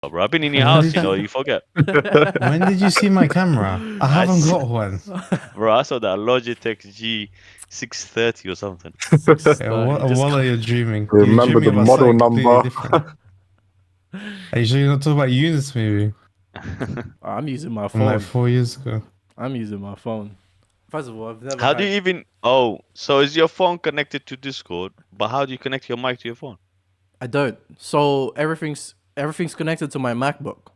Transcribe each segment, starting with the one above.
bro. I've been in your When house, did you you forget. when did you see my camera? I I, haven't s- got one. bro, I saw that Logitech G630 or something. Six Yeah, thirty. Just what are you dreaming? You're remember dreaming the about model something completely number. different. Are you sure you're not talking about units maybe I'm using my from like phone. 4 years ago? I'm using my phone. First of all, I've never How do had. you even? Oh, so is your phone connected to Discord? But how do you connect your mic to your phone? I don't. So everything's connected to my MacBook.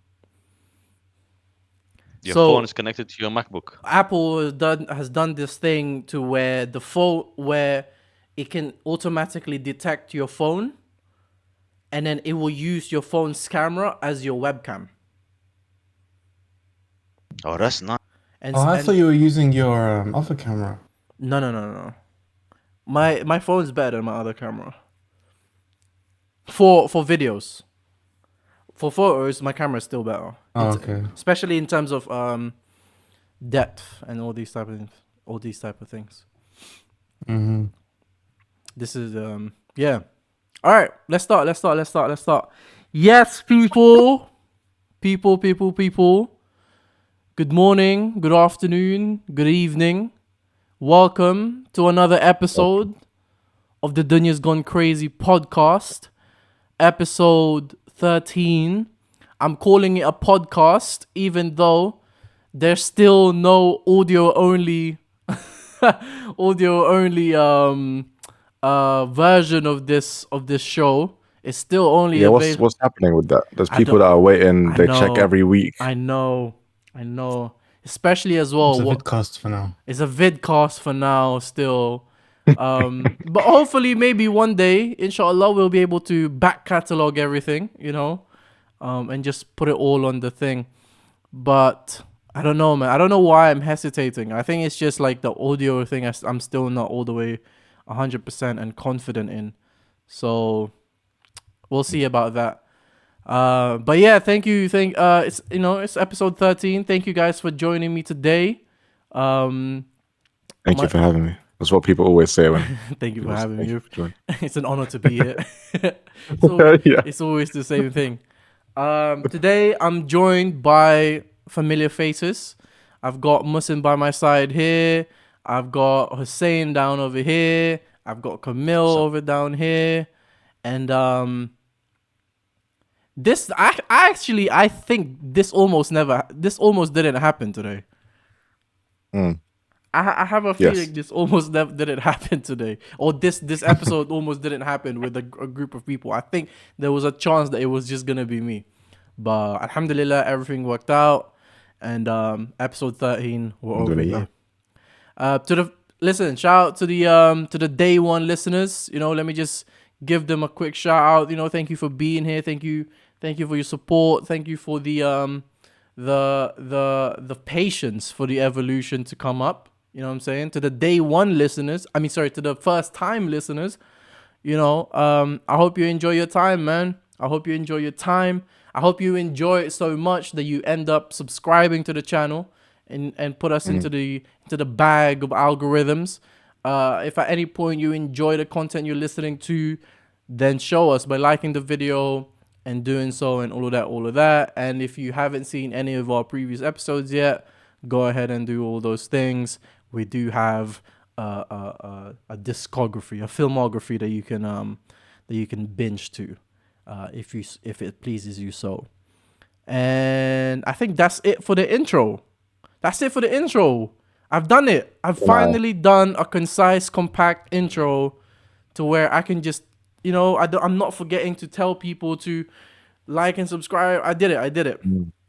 Your phone is So connected to your MacBook. Apple has done this thing to where the phone where it can automatically detect your phone, and then it will use your phone's camera as your webcam. Oh, that's nice. And Oh, I thought and you were using your other camera. no. My phone's better than my other camera. For videos. For photos, my camera is still better. Oh, okay. Especially in terms of depth and all these type of things. Mm-hmm. This is yeah. All right, let's start. Yes, people. People. Good morning, good afternoon, good evening. Welcome to another episode of the Dunya'S Gone Crazy podcast, episode 13. I'm calling it a podcast, even though there's still no audio only version of this show. It's still only Yeah, what's available. what's happening with that? There's I people don't. that are waiting. I They check know. every week. I know. Especially as It's well. a vidcast for now. It's a vidcast for now still. But hopefully maybe one day, inshallah, we'll be able to back catalog everything, and just put it all on the thing. But I don't know, man. I don't know why I'm hesitating. I think it's just like the audio thing I'm still not all the way 100% and confident in. So we'll see about that. But yeah, thank you. It's episode 13. Thank you guys for joining me today. Thank you for having me. That's what people always say when Thank you for people say having thank me. you for joining. It's an honor to be here. So Yeah. it's always the same thing. Today I'm joined by familiar faces. I've got Muslim by my side here. I've got Hussein down over here. I've got Camille over down here, and this I think this almost didn't happen today. Mm. I have a Yes. feeling this almost never didn't happen today, or this episode almost didn't happen with a group of people. I think there was a chance that it was just gonna be me, but alhamdulillah, everything worked out, and episode 13 we're over here. Shout out to the day one listeners. Let me just give them a quick shout out. Thank you for being here. Thank you for your support. Thank you for the patience for the evolution to come up. You know what I'm saying? To the day one listeners, to the first time listeners, I hope you enjoy your time, man. I hope you enjoy your time. I hope you enjoy it so much that you end up subscribing to the channel and put us into the bag of algorithms. If at any point you enjoy the content you're listening to, then show us by liking the video and doing so and all of that. And if you haven't seen any of our previous episodes yet, go ahead and do all those things. We do have a discography, a filmography that you can binge to, if it pleases you so. And I think that's it for the intro. I've done it. I've finally done a concise, compact intro to where I can just, I'm not forgetting to tell people to like and subscribe. I did it.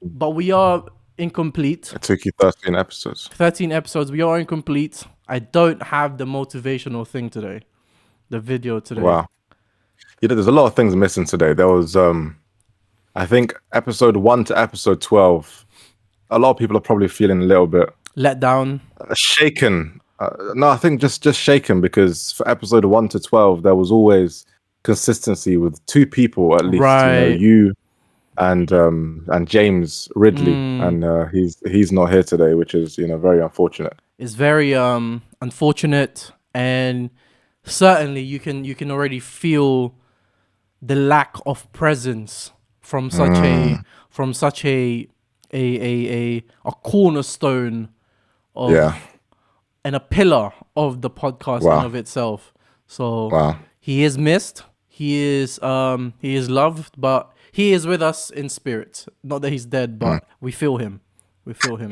But we are incomplete. It took you 13 episodes. 13 episodes. We are incomplete. I don't have the motivational thing today. The video today. Wow. There's a lot of things missing today. There was, I think, episode 1 to episode 12. A lot of people are probably feeling a little bit let down, shaken. No, I think just shaken because for episode 1 to 12, there was always consistency with two people at least. Right. You and James Ridley, and he's not here today, which is very unfortunate. It's very unfortunate, and certainly you can already feel the lack of presence from such a cornerstone of Yeah. and a pillar of the podcast in Wow. of itself. So Wow. he is missed. He is loved, but he is with us in spirit. Not that he's dead, but we feel him. We feel him.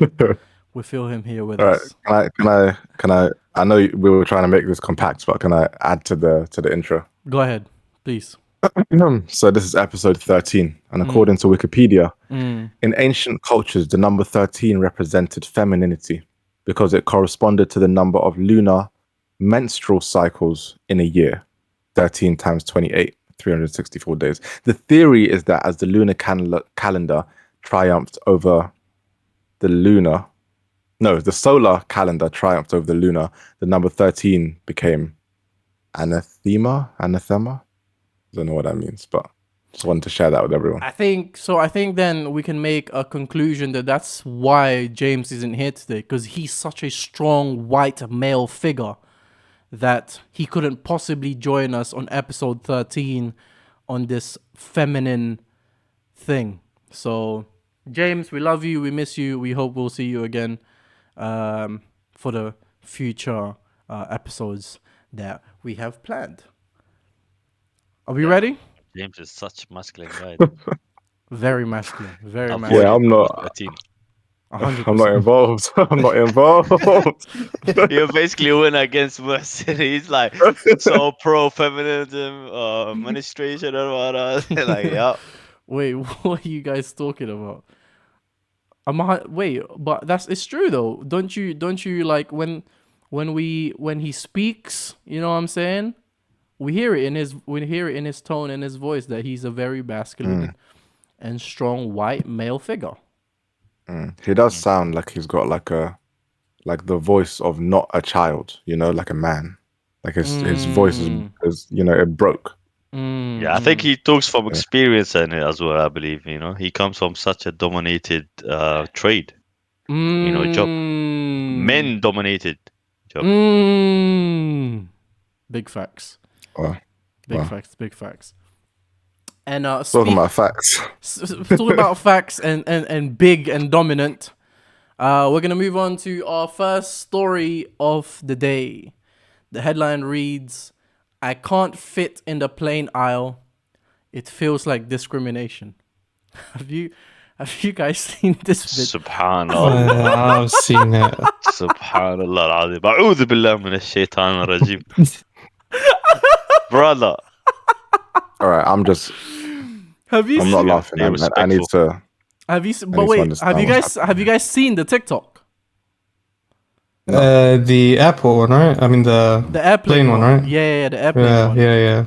We feel him here with All right. us. Can I know we were trying to make this compact, but can I add to the intro? Go ahead, please. So this is episode 13, and according to Wikipedia, in ancient cultures, the number 13 represented femininity because it corresponded to the number of lunar menstrual cycles in a year. 13 times 28, 364 days. The theory is that as the lunar calendar triumphed over the solar calendar triumphed over the lunar, the number 13 became anathema. I don't know what that means, but just wanted to share that with everyone. I think so. I think then we can make a conclusion that that's why James isn't here today, because he's such a strong white male figure that he couldn't possibly join us on episode 13 on this feminine thing. So, James, we love you. We miss you. We hope we'll see you again for the future episodes that we have planned. Are we ready? James is such masculine guy. Very masculine. Very Avoid masculine. Yeah, I'm not. 13. 100%. I'm not involved. I'm not involved. You basically win against Muhsin. He's like so pro feminism, menstruation and whatnot. Like, yeah. Wait, what are you guys talking about? Wait, but it's true though. Don't you like when he speaks, you know what I'm saying? We hear it in his tone and his voice that he's a very masculine and strong white male figure. He does sound like he's got like the voice of not a child, like a man. Like his voice is it broke. Yeah, I think he talks from experience in it as well, I believe, He comes from such a dominated trade, job. Men dominated job. Big facts. Wow. Big facts. And Talking about facts. talking about facts and big and dominant. We're gonna move on to our first story of the day. The headline reads, "I can't fit in the plane aisle. It feels like discrimination." Have you guys seen this video? Subhanallah. I've seen it. Subhanallah al-Azim. A'udhu billah min ash-shaytan al-rajim. Brother. All right, I'm not laughing. I need to. Have you? But wait, have you guys seen the TikTok? The airport one, right? I mean the airplane one, right? Yeah, the airplane one. Yeah.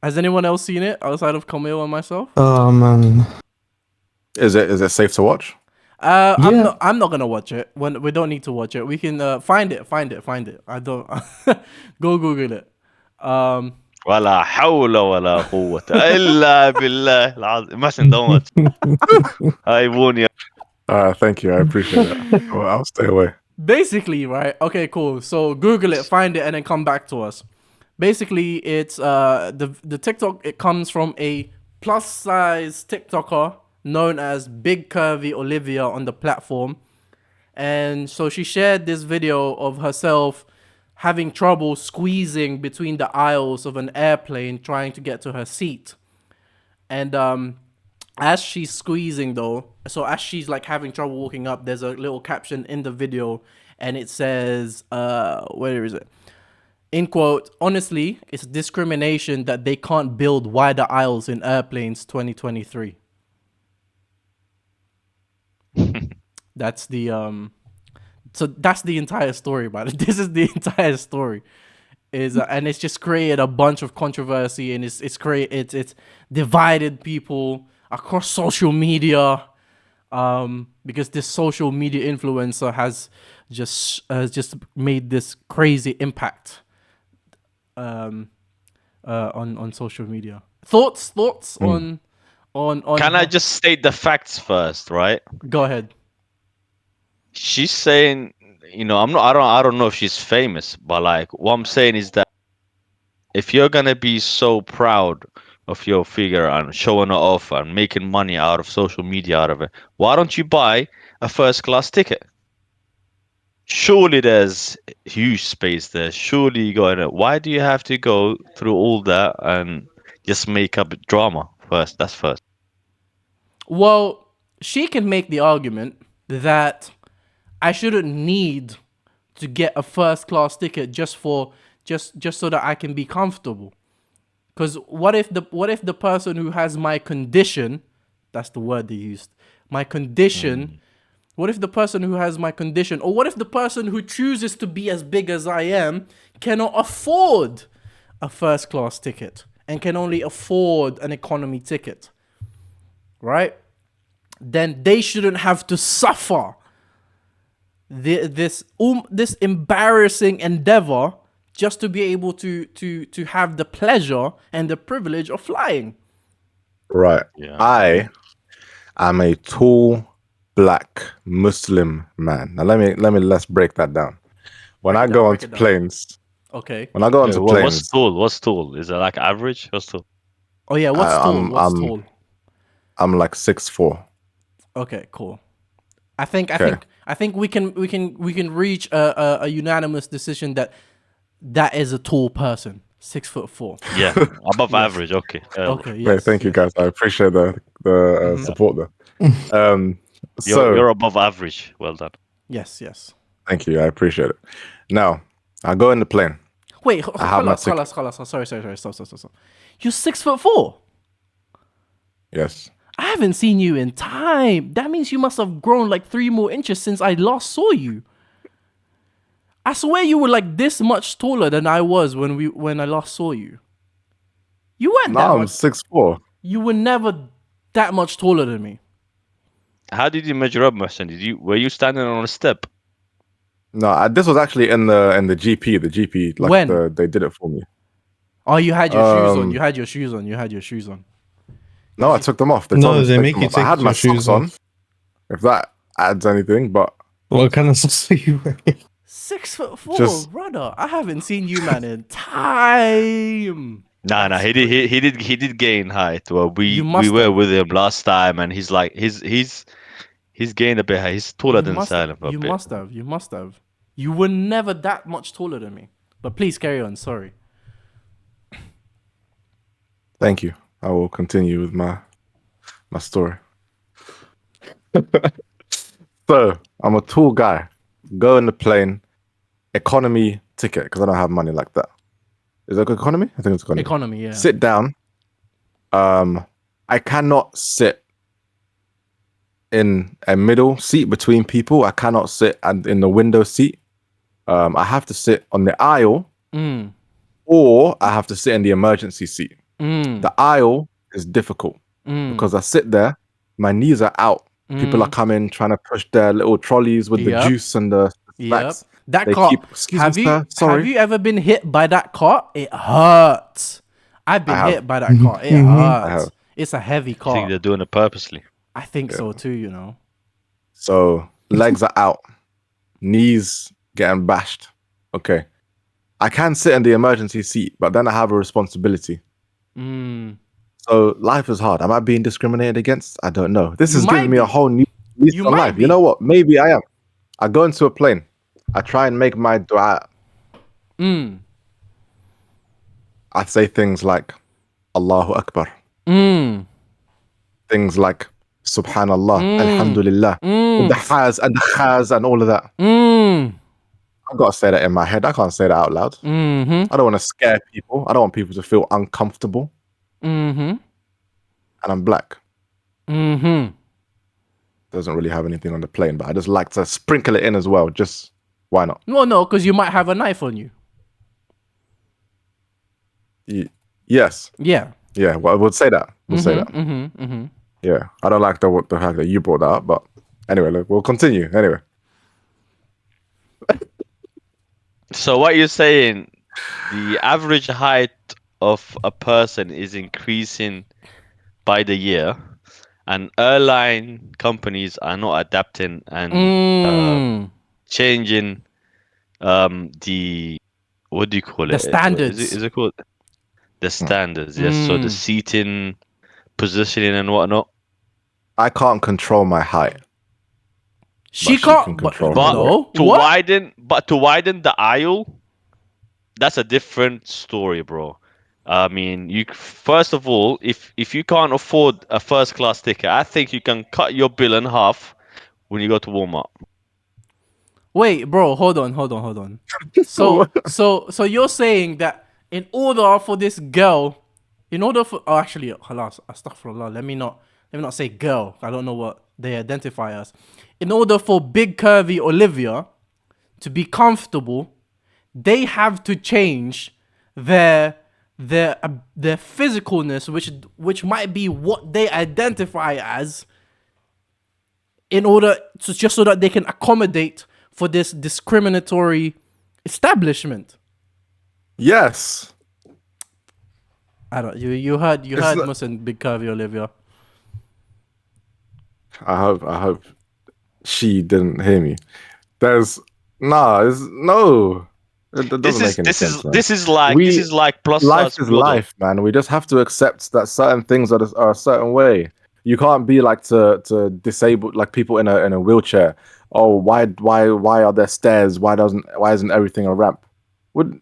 Has anyone else seen it outside of Camille and myself? Oh man. Is it safe to watch? I'm not gonna watch it. When we don't need to watch it, we can find it. I don't go Google it. ولا حول ولا قوة إلا بالله العظيم. Imagine, don't watch. I warn you. Thank you. I appreciate it. I'll stay away. Basically, right? Okay, cool. So Google it, find it, and then come back to us. Basically, it's the TikTok. It comes from a plus size TikToker known as Big Curvy Olivia on the platform, and so she shared this video of herself having trouble squeezing between the aisles of an airplane trying to get to her seat. And as she's squeezing though, so as she's like having trouble walking up, there's a little caption in the video and it says, where is it? In quote, "Honestly, it's discrimination that they can't build wider aisles in airplanes 2023. That's the so that's the entire story about it. This is the entire story. And it's just created a bunch of controversy, and it's divided people across social media, because this social media influencer has just made this crazy impact on social media. Thoughts on Can I just state the facts first, right? Go ahead. She's saying, I don't know if she's famous, but like what I'm saying is that if you're gonna be so proud of your figure and showing it off and making money out of social media out of it, why don't you buy a first class ticket? Surely there's huge space there. Surely you got it. Why do you have to go through all that and just make up drama first? That's first. Well, she can make the argument that I shouldn't need to get a first class ticket just so that I can be comfortable. Because what if the person who has my condition, that's the word they used, my condition. What if the person who has my condition, or what if the person who chooses to be as big as I am cannot afford a first class ticket and can only afford an economy ticket, right? Then they shouldn't have to suffer this embarrassing endeavor just to be able to have the pleasure and the privilege of flying. Right. Yeah. I am a tall black Muslim man. Now let's break that down. When I go onto planes, Okay. when I go onto What's planes, tall? What's tall? Is it like average? What's tall? Oh yeah, what's tall? I'm What's I'm tall? I'm like 6'4". Okay, cool. I think we can reach a unanimous decision that is a tall person, 6'4". Yeah, above average. Okay. Okay, Great, yes. thank you guys. I appreciate the support there. So You're above average. Well done. Yes, yes. thank you, I appreciate it. Now I go in the plane. Wait, I have my khalas. Sorry. Stop. You're 6'4". Yes. I haven't seen you in time. That means you must have grown like 3 more inches since I last saw you. I swear you were like this much taller than I was when I last saw you. You weren't that Now I'm much. 6'4". You were never that much taller than me. How did you measure up, Mohsen? Were you standing on a step? No, this was actually in the GP. The GP, like When? they did it for me. Oh, you had your shoes on. You had your shoes on. No, I took them off. They told No, me to they take make them you off. I take had my your shoes socks on, off. if that adds anything, but What kind of socks are you wearing? 6'4", Just- brother. I haven't seen you, man, in time. Nah, That's he did gain height. Well, You we must were have. with him last time, and he's like he's gained a bit. He's taller than Salem a You bit. must have. You must have. You were never that much taller than me. But please carry on. Sorry. thank you. I will continue with my story. So I'm a tall guy. Go in the plane, economy ticket because I don't have money like that. Is it economy? I think it's economy. Economy, yeah. Sit down. I cannot sit in a middle seat between people. I cannot sit in the window seat. I have to sit on the aisle, or I have to sit in the emergency seat. The aisle is difficult because I sit there, my knees are out. People are coming, trying to push their little trolleys with the Yep. juice and the Yep. snacks. That They cart. keep, excuse me, sir, sorry. Have you ever been hit by that cart? It hurts. I've been I have. hit by that cart. It I hurts. have. It's a heavy I think cart. they're doing it purposely. I think so too, you know. So legs are out, knees getting bashed. Okay. I can sit in the emergency seat, but then I have a responsibility. So life is hard. Am I being discriminated against? I don't know. This You is giving might me a be. whole new lease You on might life. be. You know what? Maybe I am. I go into a plane. I try and make my dua. I say things like Allahu Akbar. Things like Subhanallah, Alhamdulillah, with the has and the khas and all of that. I've got to say that in my head. I can't say that out loud. I don't want to scare people. I don't want people to feel uncomfortable. And I'm black. Doesn't really have anything on the plane, but I just like to sprinkle it in as well. Just why not? Well, no, because you might have a knife on you. Yes. Yeah. Yeah. Well, we'll say that. We'll say that. Yeah. I don't like the fact that you brought that up, but anyway, look, we'll continue. Anyway. So what you're saying, the average height of a person is increasing by the year, and airline companies are not adapting and changing the what do you call The it? standards. Is it called the standards. Yes, so the seating, positioning, and whatnot. I can't control my height. She she can can't. control her But weight. No. to What? widen the aisle, that's a different story, bro. I mean, you first of all, if you can't afford a first class ticket, I think you can cut your bill in half when you go to Walmart. Wait, bro. Hold on. So you're saying that in order for this girl, in order for actually, halas, astaghfirullah. Let me not say girl. I don't know what they identify as. In order for big curvy Olivia to be comfortable, they have to change their physicalness, which might be what they identify as, in order to just so that they can accommodate for this discriminatory establishment. Yes. I don't. You heard It's not- Musin Big Curvy Olivia. I hope she didn't hear me. There's no. It doesn't make any sense, man. This is like plus Life size is model. life, man. We just have to accept that certain things are a certain way. You can't be like to disabled like people in a wheelchair. Oh, why are there stairs? Why isn't everything a ramp? Would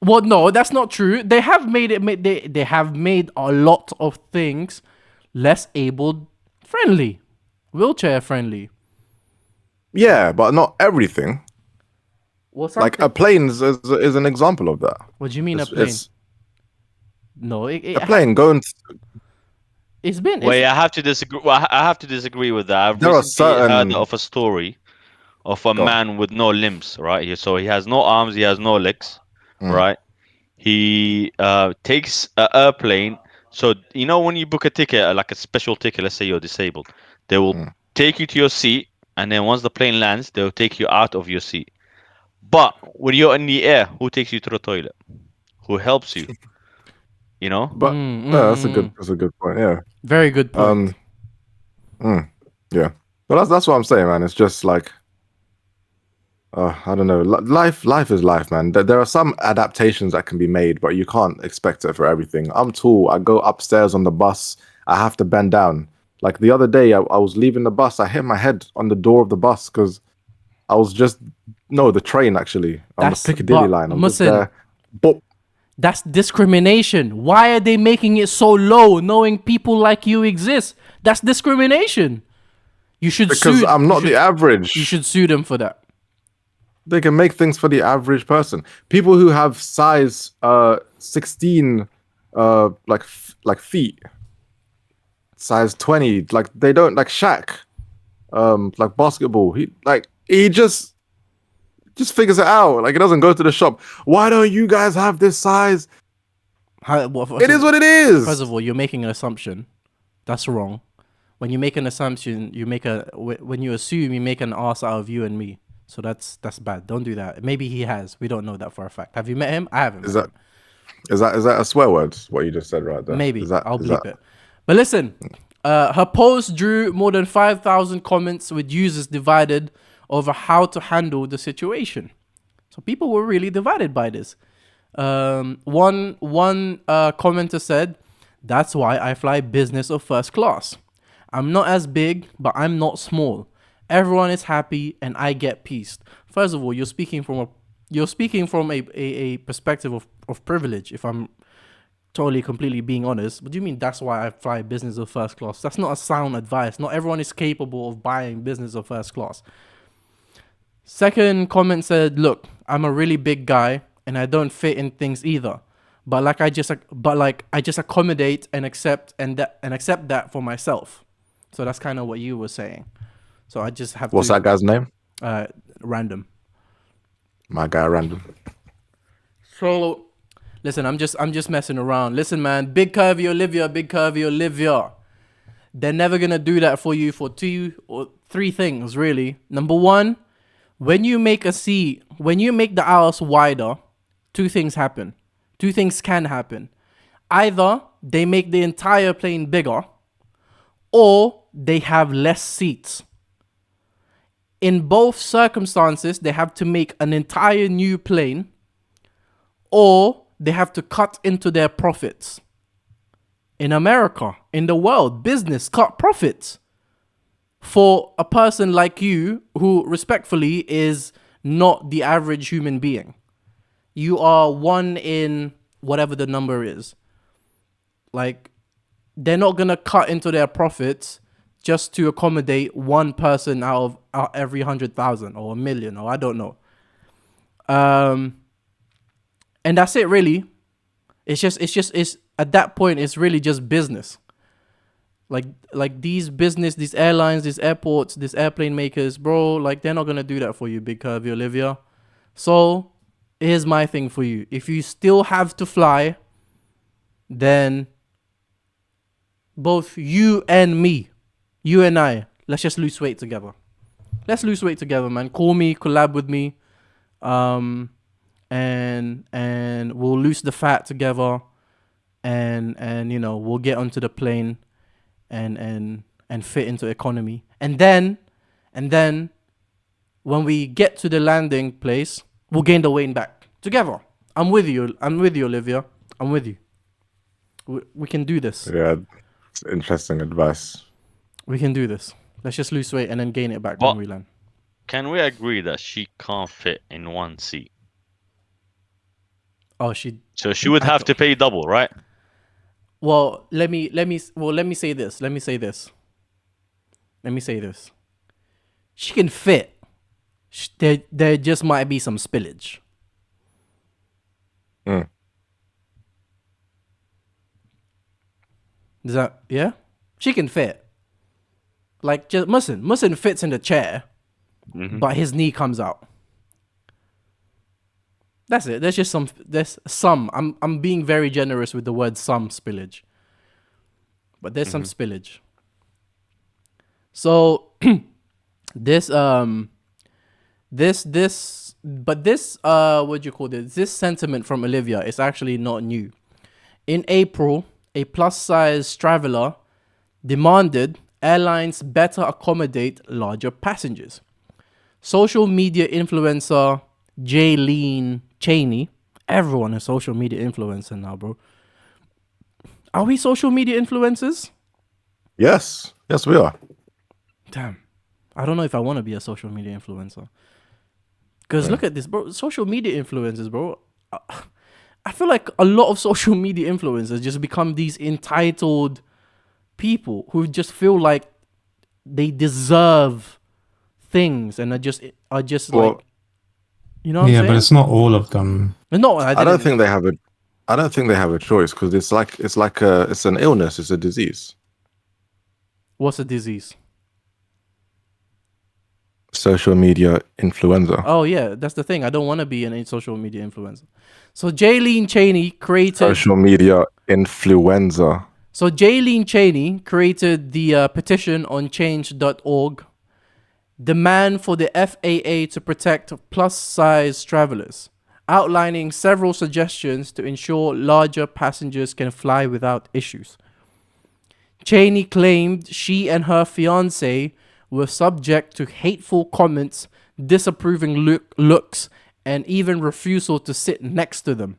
Well, no, that's not true. They have made it. They have made a lot of things less able friendly, wheelchair friendly. yeah, but not everything. Well, Like a plane is an example of that. What do you mean It's, a plane? it's No, a plane going. it's been. Wait, I have to disagree. Well, I have to disagree with that. I've There are recently heard certain. of a story of a Go on. man with no limbs, right? So he has no arms, he has no legs, right? He takes an airplane. So you know when you book a ticket, like a special ticket, let's say you're disabled, they will take you to your seat, and then once the plane lands, they'll take you out of your seat. But when you're in the air, who takes you to the toilet? Who helps you? You know? But that's a good point. Yeah. Very good point. Yeah. But that's what I'm saying, man. It's just like I don't know. Life is life, man. There are some adaptations that can be made, but you can't expect it for everything. I'm tall. I go upstairs on the bus. I have to bend down. Like the other day, I was leaving the bus. I hit my head on the door of the bus because I was just the train actually on the Piccadilly line. I'm just there. But That's discrimination. Why are they making it so low, knowing people like you exist? That's discrimination. You should because sue. I'm not the average. You should sue them for that. They can make things for the average person. People who have size 16 like feet, size 20, like they don't like Shaq, like basketball. He just figures it out. Like he doesn't go to the shop. Why don't you guys have this size? It is what it is. First of all, you're making an assumption. That's wrong. When you make an assumption, when you assume, you make an ass out of you and me. So that's bad. Don't do that. Maybe he has. We don't know that for a fact. Have you met him? I haven't. Is that a swear word? What you just said right there? Maybe. I'll bleep it. But listen, her post drew more than 5,000 comments with users divided over how to handle the situation. So people were really divided by this. One commenter said, "That's why I fly business or first class. I'm not as big, but I'm not small. Everyone is happy and I get peace." First of all, you're speaking from a perspective of privilege, if I'm totally completely being honest. What do you mean that's why I fly business or first class? That's not a sound advice. Not everyone is capable of buying business or first class. Second comment said, "Look, I'm a really big guy and I don't fit in things either. But I just accommodate and accept that for myself." So that's kind of what you were saying. So I just have What's that guy's name? Random. My guy, Random. So listen, I'm just messing around. Listen, man, Big Curvy Olivia. They're never gonna do that for you for 2 or 3 things, really. Number one, when you make the aisles wider, 2 things happen. 2 things can happen. Either they make the entire plane bigger, or they have less seats. In both circumstances, they have to make an entire new plane, or they have to cut into their profits. In America, in the world, business cut profits for a person like you who respectfully is not the average human being. You are one in whatever the number is. Like, they're not going to cut into their profits just to accommodate one person out every 100,000 or a million, or I don't know. And that's it, really. It's at that point, it's really just business. Like these airlines, these airports, these airplane makers, bro, like they're not going to do that for you, Big Curvy Olivia. So here's my thing for you. If you still have to fly, then both you and me, you and I, let's just lose weight together. Let's lose weight together, man. Call me, collab with me, and we'll lose the fat together, and you know, we'll get onto the plane, and fit into economy, and then when we get to the landing place, we'll gain the weight back together. I'm with you, Olivia. I'm with you. We can do this. Yeah, it's interesting advice. We can do this. Let's just lose weight and then gain it back But when we land. can we agree that she can't fit in one seat? Oh, So she would have to pay double, right? Well, let me say this. She can fit. There just might be some spillage. Mm. Is that, yeah? She can fit. Like, just Musin fits in the chair, but his knee comes out. That's it. There's some. I'm being very generous with the word some spillage. But there's some spillage. So this what do you call this? This sentiment from Olivia is actually not new. In April, a plus-size traveler demanded airlines better accommodate larger passengers. Social media influencer Jaylene Cheney, everyone is social media influencer now, bro. Are we social media influencers? Yes, we are. Damn. I don't know if I want to be a social media influencer. Because look at this, bro. Social media influencers, bro. I feel like a lot of social media influencers just become these entitled people who just feel like they deserve things and are just Well, like, you know what I'm Yeah, saying? but it's not all of them. No, I don't think they have a choice because it's an illness, it's a disease. What's a disease? Social media influenza. Oh yeah, that's the thing. I don't want to be an social media influencer. So Jaylene Cheney created Social media influenza. So Jaylene Cheney created the petition on change.org, demand for the FAA to protect plus-size travelers, outlining several suggestions to ensure larger passengers can fly without issues. Cheney claimed she and her fiancé were subject to hateful comments, disapproving looks, and even refusal to sit next to them,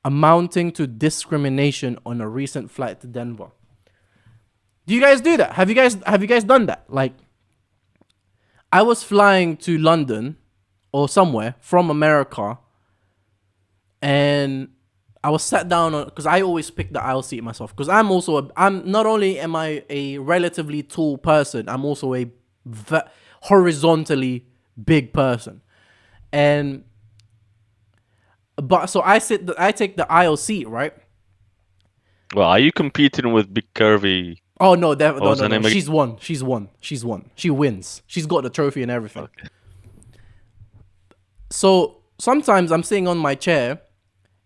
amounting to discrimination on a recent flight to Denver. Do you guys do that? Have you guys done that? Like, I was flying to London or somewhere from America, and I was sat down on, because I always pick the aisle seat myself. Because I'm not only am I a relatively tall person, I'm also a horizontally big person, so I take the aisle seat, right? Well, are you competing with Big Curvy? Oh no, was her no. name She's won. She wins. She's got the trophy and everything. Okay. So sometimes I'm sitting on my chair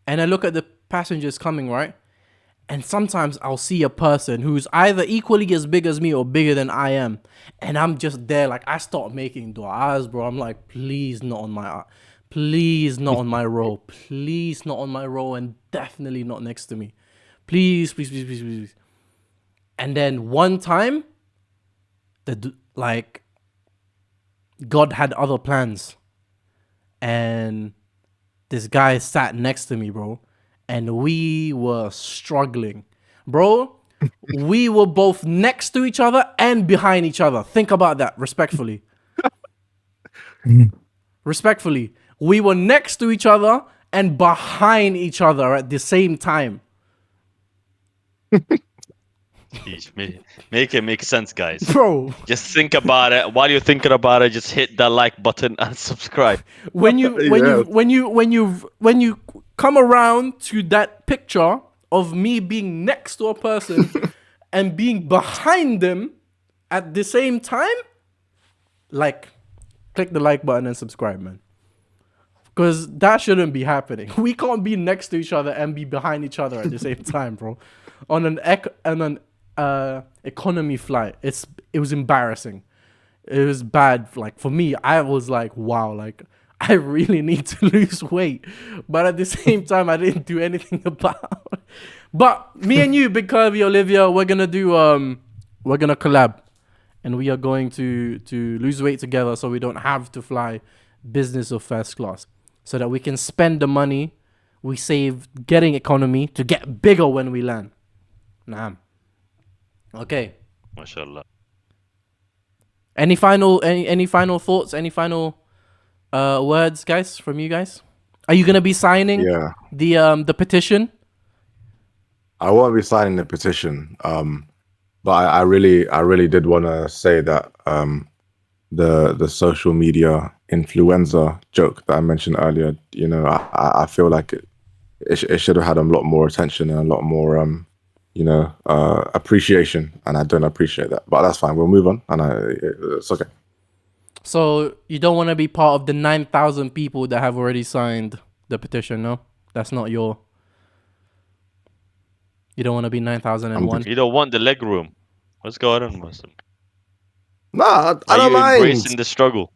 and I look at the passengers coming, right? And sometimes I'll see a person who's either equally as big as me or bigger than I am. And I'm just there, like, I start making du'as, bro. I'm like, please not on my row. Please not on my row, and definitely not next to me. Please, please, please, please, please. And then one time, God had other plans. And this guy sat next to me, bro. and we were struggling. Bro, we were both next to each other and behind each other. Think about that, respectfully. Respectfully. We were next to each other and behind each other at the same time. Jeez, make it make sense, guys. Bro, Just think about it. While you're thinking about it, just hit that like button and subscribe. when you come around to that picture of me being next to a person and being behind them at the same time, like, click the like button and subscribe, man. Because that shouldn't be happening. We can't be next to each other and be behind each other at the same time, bro. On an economy flight, it was embarrassing. It was bad. Like, for me, I was like, wow, like, I really need to lose weight. But at the same time, I didn't do anything about it. But me and you, Big Curvy, Olivia, we're gonna collab. And we are going to lose weight together so we don't have to fly business or first class. So that we can spend the money we save getting economy to get bigger when we land. Nah. Okay. MashaAllah. Any final thoughts? Any final words, guys, from you guys? Are you gonna be signing the petition? I won't be signing the petition. But I really did want to say that the social media influenza joke that I mentioned earlier, you know, I feel like it should have had a lot more attention and a lot more appreciation, and I don't appreciate that. But that's fine. We'll move on, and it's okay. So you don't want to be part of the 9,000 people that have already signed the petition, no? That's not your... You don't want to be 9,001? You don't want the leg room. What's going on, Muslim? Nah, I Are don't you mind. embracing the struggle?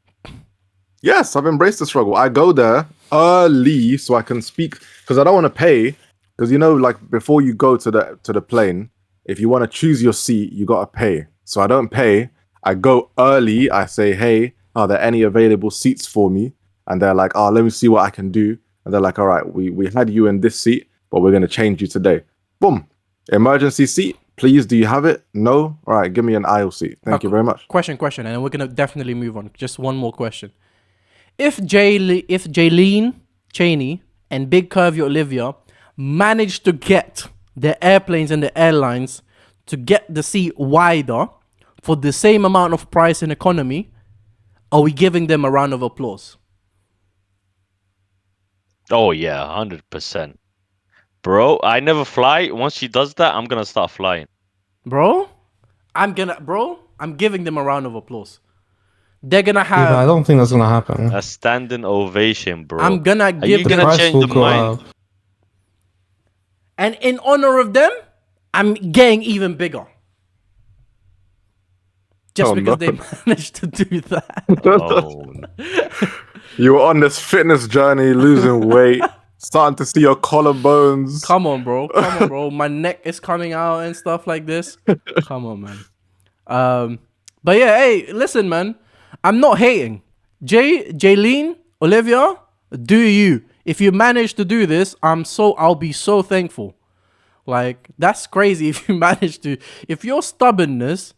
Yes, I've embraced the struggle. I go there early so I can speak, because I don't want to pay. Because, you know, like, before you go to the plane, if you want to choose your seat, you got to pay. So I don't pay. I go early. I say, hey, are there any available seats for me? And they're like, oh, let me see what I can do. And they're like, all right, we had you in this seat, but we're going to change you today. Boom. Emergency seat. Please, do you have it? No? All right, give me an aisle seat. Thank you very much. Question, and we're going to definitely move on. Just one more question. If Jaylene Cheney and Big Curvy Olivia managed to get the airplanes and the airlines to get the seat wider for the same amount of price in economy, are we giving them a round of applause? Oh yeah, 100%. Bro, I never fly. Once she does that, I'm gonna start flying. Bro, I'm giving them a round of applause. They're gonna have... Yeah, but I don't think that's gonna happen. A standing ovation, bro. I'm gonna Are give you them... gonna price change will the go mind? up. And in honor of them, I'm getting even bigger. Just because they managed to do that. Oh, You were on this fitness journey, losing weight, starting to see your collarbones. Come on, bro. My neck is coming out and stuff like this. Come on, man. But yeah, hey, listen, man. I'm not hating. Jaylene, Olivia, do you? If you manage to do this, I'll be so thankful. Like, that's crazy if you manage to... If your stubbornness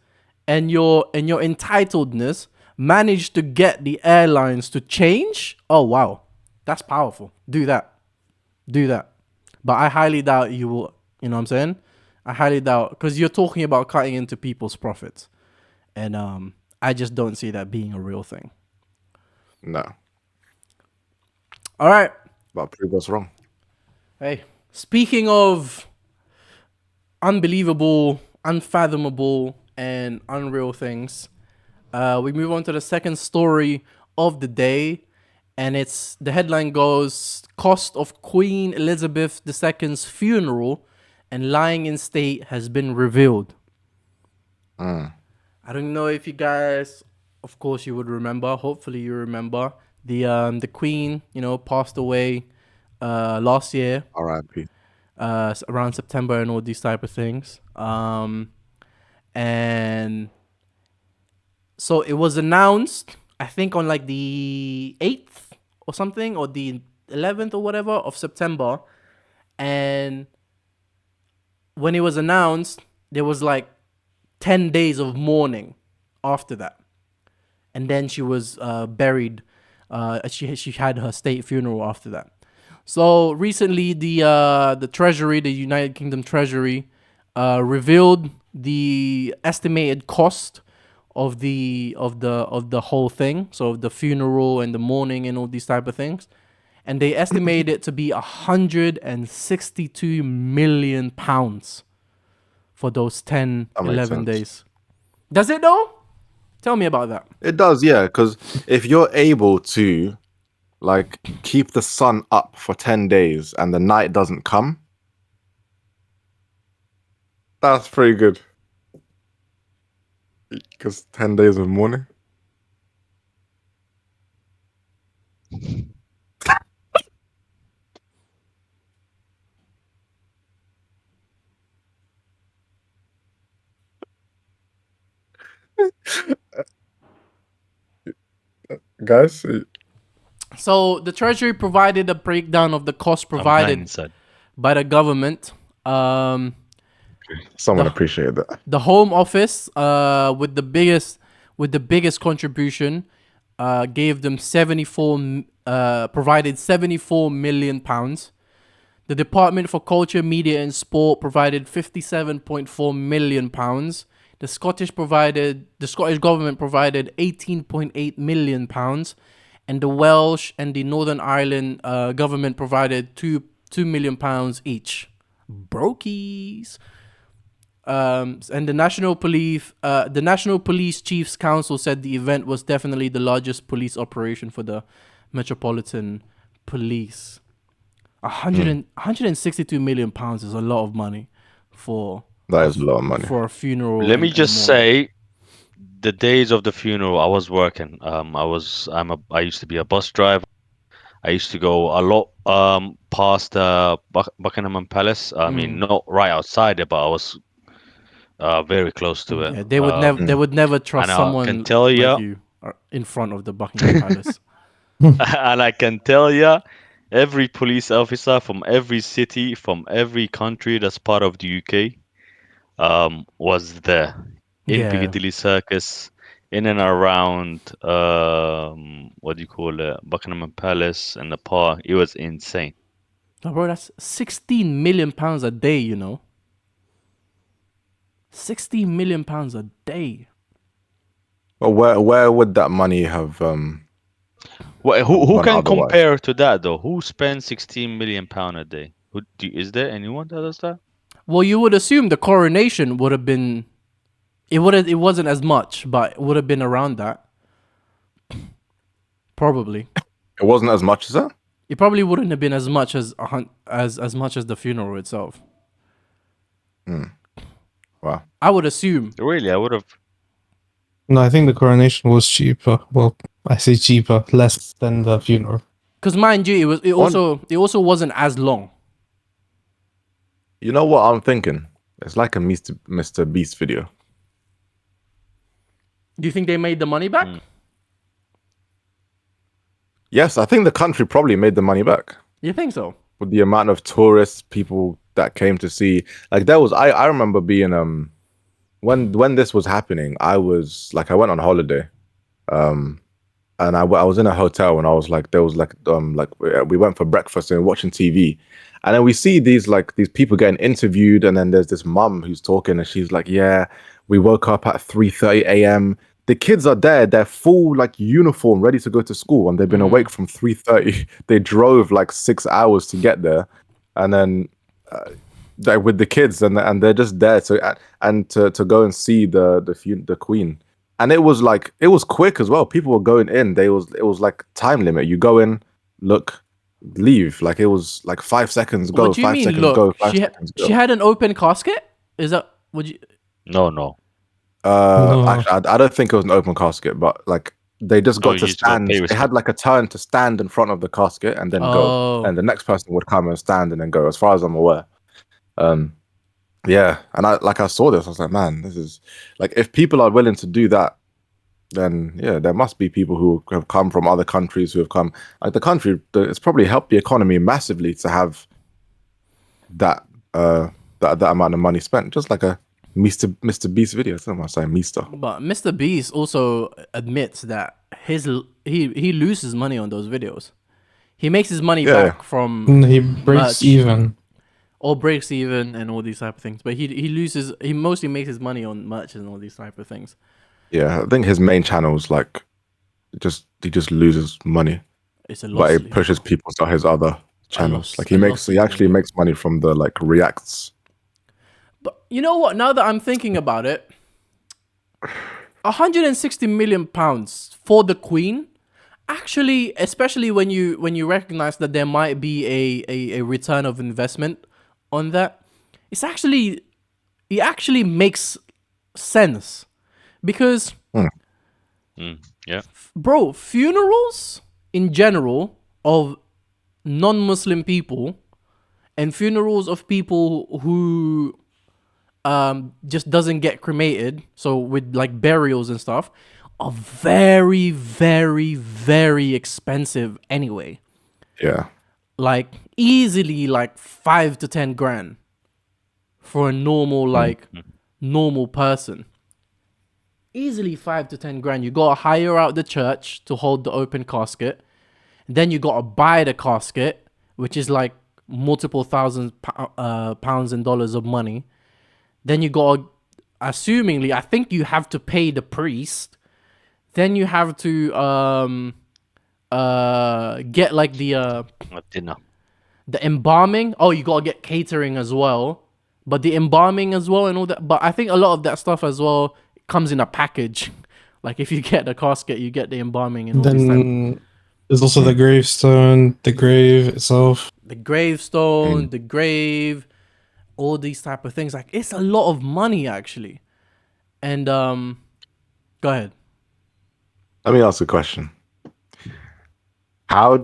and your entitledness manage to get the airlines to change, oh wow, that's powerful. Do that. But I highly doubt you will. You know what I'm saying? I highly doubt, because you're talking about cutting into people's profits, and I just don't see that being a real thing. No, All right. but prove us wrong. Hey, speaking of unbelievable, unfathomable, and unreal things, we move on to the second story of the day, and the headline goes: cost of Queen Elizabeth II's funeral and lying in state has been revealed. I don't know if you guys, of course you would remember, hopefully you remember, the Queen, passed away last year. R.I.P. Around September and all these type of things. And so it was announced, I think on like the 8th or something, or the 11th or whatever of September. And when it was announced, there was like 10 days of mourning after that. And then she was buried. She had her state funeral after that. So recently, the Treasury, the United Kingdom Treasury, revealed the estimated cost of the whole thing. So the funeral and the mourning and all these type of things, and they estimate it to be 162 million pounds for those 10, That makes 11 sense. days. Does it though? Tell me about that. It does, yeah, because if you're able to like keep the sun up for 10 days and the night doesn't come, that's pretty good. Because 10 days of mourning. Guys, So the Treasury provided a breakdown of the cost I'm provided inside. by the government. someone the- appreciated that. The Home Office, with the biggest contribution, gave them provided 74 million pounds. The Department for Culture, Media and Sport provided 57.4 million pounds. The Scottish government provided 18.8 million pounds, and the Welsh and the Northern Ireland government provided 2 million pounds each. Brokies. And the National Police Chiefs Council said the event was definitely the largest police operation for the Metropolitan Police. 162 million pounds is a lot of money for That is a lot of money. for a funeral. Let me and just mourning. say, the days of the funeral, I was working. I used to be a bus driver. I used to go a lot past Buckingham Palace. I mean, not right outside it, but I was very close to it. Yeah, they would never trust and I can someone tell like you, you in front of the Buckingham Palace. and I can tell you, every police officer from every city, from every country that's part of the UK, was there in Yeah, Piccadilly Circus, in and around what do you call it, Buckingham Palace and the park. It was insane. no, bro, that's 16 million pounds a day. 16 million pounds a day. But where would that money have Well, who gone can otherwise? compare to that though? Who spends 16 million pound a day? Is there anyone that does that? Well, you would assume the coronation would have been. It wasn't as much, but it would have been around that. Probably. It wasn't as much as that? It probably wouldn't have been as much as much as the funeral itself. Wow. I would assume. Really, I would have. No, I think the coronation was cheaper. Well, I say cheaper, less than the funeral. Because mind you, it also wasn't as long. You know what I'm thinking? It's like a Mr. Beast video. Do you think they made the money back? Yes, I think the country probably made the money back You think so? with the amount of tourists, people that came to see. Like there was, I remember being when this was happening, I went on holiday, and I was in a hotel, and I was like, there was we went for breakfast and watching TV, and then we see these people getting interviewed, and then there's this mum who's talking, and she's like, yeah, we woke up at 3:30 a.m. The kids are there, they're full uniform, ready to go to school, and they've been awake from 3:30. They drove 6 hours to get there, and then with the kids, and they're just there to go and see the queen. And it was quick as well. People were going in. It was like time limit. You go in, look, leave. It was 5 seconds go, What do you 5 mean? seconds Look, go, 5 seconds go. she had an open casket. Is that would you? No. No. Actually, I don't think it was an open casket, but they just No, got you to just gotta stand. pay They respect. had a turn to stand in front of the casket and then go, Oh, and the next person would come and stand and then go. As far as I'm aware, yeah. And I saw this, I was like, man, this is if people are willing to do that, then yeah, there must be people who have come from other countries who have come. The country, it's probably helped the economy massively to have that that amount of money spent. Just like a Mr. Beast video. Something I'm saying, Mister. But Mr. Beast also admits that he loses money on those videos. He makes his money Yeah, back from He breaks merch even. or breaks even and all these type of things. But he loses. He mostly makes his money on merch and all these type of things. yeah. I think his main channel's like he just loses money, It's a but loss it leader. pushes people to his other channels. Like he actually makes money from the like reacts. But you know what? Now that I'm thinking about it, 160 million pounds for the Queen. Actually, especially when you recognize that there might be a return of investment on that, it actually makes sense because Yeah. bro, funerals in general of non-Muslim people and funerals of people who just doesn't get cremated, so with like burials and stuff, are very, very, very expensive anyway. Yeah, Like easily like 5 to 10 grand for a normal normal person. Easily 5 to 10 grand. You gotta hire out the church to hold the open casket. Then you gotta buy the casket, which is like multiple thousands pounds and dollars of money. Then you gotta, assumingly, I think you have to pay the priest. Then you have to get like Dinner. the embalming. Oh, you gotta get catering as well, but the embalming as well and all that. But I think a lot of that stuff as well comes in a package. Like if you get the casket, you get the embalming and all these type. Then there's also the gravestone, the grave itself. The gravestone, the grave, all these type of things. Like it's a lot of money actually. And go ahead. let me ask a question. How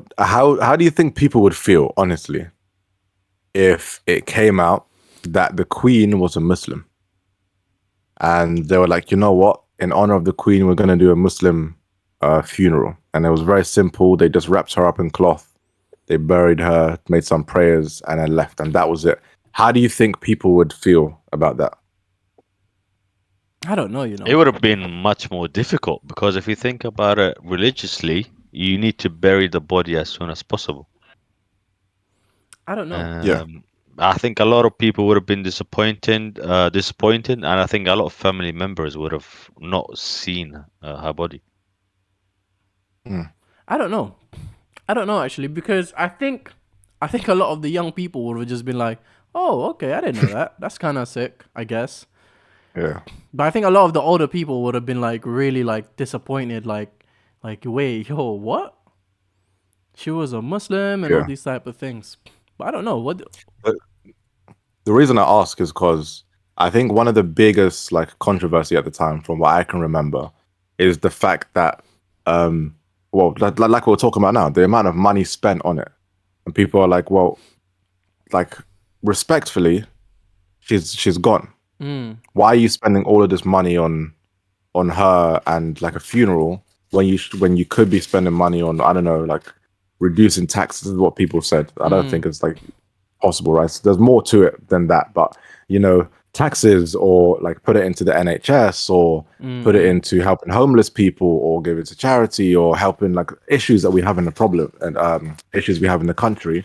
do you think people would feel, honestly, if it came out that the Queen was a Muslim and they were like, you know what, in honor of the Queen, we're gonna do a Muslim funeral, and it was very simple. They just wrapped her up in cloth, they buried her, made some prayers, and then left, and that was it. How do you think people would feel about that? I don't know, you know. It would have been much more difficult because if you think about it religiously, you need to bury the body as soon as possible. I don't know. Yeah. I think a lot of people would have been disappointed, and I think a lot of family members would have not seen her body. I don't know. I don't know actually because I think a lot of the young people would have just been like, "Oh, okay, I didn't know that. That's kind of sick, I guess." Yeah. But I think a lot of the older people would have been like really like disappointed, like wait, yo, what? She was a Muslim and all Yeah. these type of things. But I don't know what. But the reason I ask is because I think one of the biggest like controversy at the time, from what I can remember, is the fact that well, like we're talking about now, the amount of money spent on it, and people are like, well, like respectfully, she's gone. Why are you spending all of this money on her and like a funeral when you could be spending money on, I don't know, like reducing taxes is what people said. I don't think it's like possible, right? So there's more to it than that, but you know, taxes, or like put it into the NHS, or put it into helping homeless people, or give it to charity, or helping like issues that we have in the problem and issues we have in the country,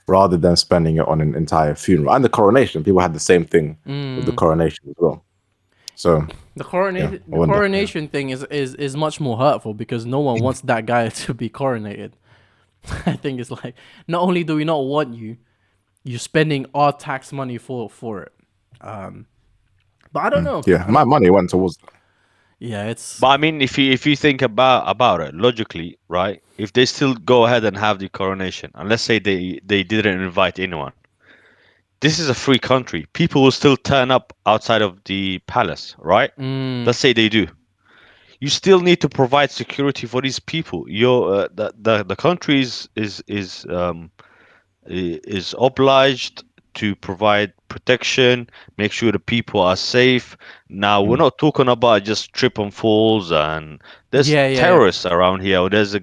rather than spending it on an entire funeral. And the coronation, people had the same thing with the coronation as well. So The coronation, I wonder, thing is much more hurtful because no one wants that guy to be coronated. I think it's like, not only do we not want you, you're spending our tax money for it. But I don't know. yeah, my money went towards that. Yeah, it's But I mean, if you think about it logically, right? If they still go ahead and have the coronation, and let's say they didn't invite anyone, this is a free country. People will still turn up outside of the palace, right? Let's say they do. You still need to provide security for these people. Your the country is obliged to provide protection, make sure the people are safe. Now, we're not talking about just trip and falls, and there's Yeah. terrorists around here. There's a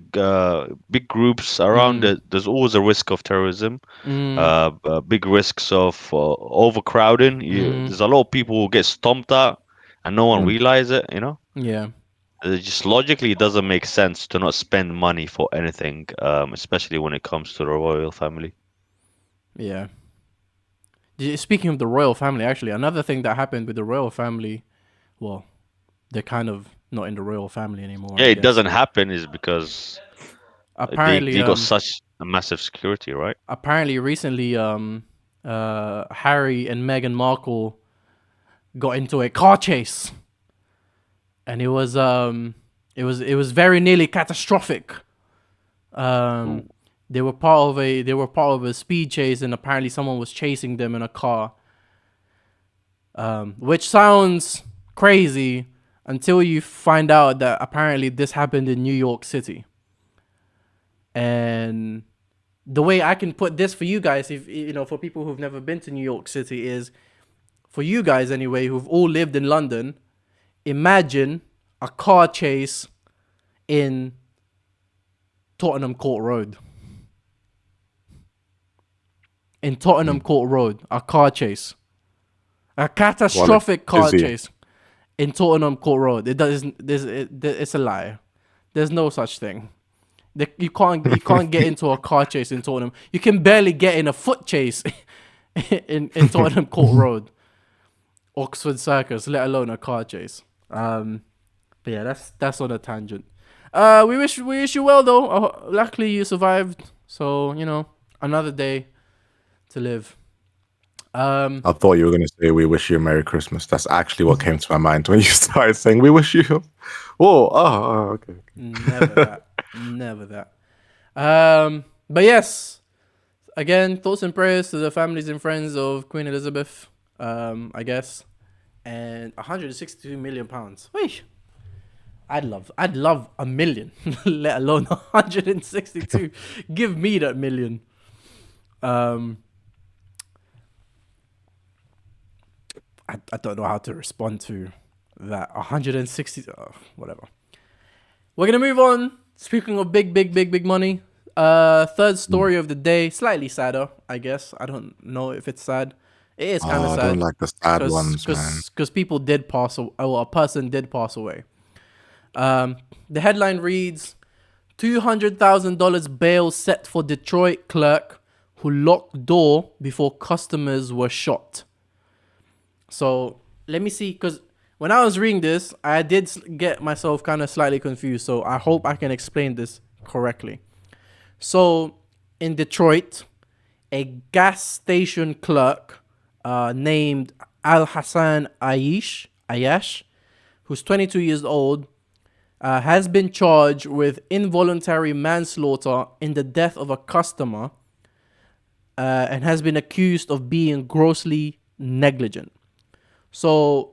big groups around. There's always a risk of terrorism, big risks of overcrowding. There's a lot of people who get stomped out, and no one realize it. Yeah. Just logically, it doesn't make sense to not spend money for anything, especially when it comes to the royal family. Yeah. Speaking of the royal family, actually, another thing that happened with the royal family, well, they're kind of not in the royal family anymore, Yeah, I it guess. doesn't happen is because Apparently, they got such a massive security, right? apparently recently, Harry and Meghan Markle got into a car chase, and it was very nearly catastrophic. They were part of a speed chase, and apparently someone was chasing them in a car. Which sounds crazy until you find out that apparently this happened in New York City. And the way I can put this for you guys, if for people who've never been to New York City, is for you guys anyway, who've all lived in London, imagine a car chase in Tottenham Court Road. In Tottenham Court Road, a car chase. A catastrophic car chase in Tottenham Court Road. It's a lie. There's no such thing. You can't get into a car chase in Tottenham. You can barely get in a foot chase in Tottenham Court Road, Oxford Circus, let alone a car chase. But yeah, that's on a tangent. We wish you well though. Luckily you survived. So another day to live. I thought you were going to say we wish you a Merry Christmas. That's actually what came to my mind when you started saying we wish you. Okay. Never that. But yes, again, thoughts and prayers to the families and friends of Queen Elizabeth. I guess, and 162 million pounds. Wait, I'd love a million, let alone 162. Give me that million. I don't know how to respond to that. 160, whatever. We're going to move on. Speaking of big money, third story of the day, slightly sadder, I guess. I don't know if it's sad. It is kind of sad. I don't like the sad ones, man. Because people did pass away, or a person did pass away. The headline reads, $200,000 bail set for Detroit clerk who locked door before customers were shot. So let me see, because when I was reading this, I did get myself kind of slightly confused. So I hope I can explain this correctly. So in Detroit, a gas station clerk named Al Hassan Ayash, who's 22 years old, has been charged with involuntary manslaughter in the death of a customer and has been accused of being grossly negligent. So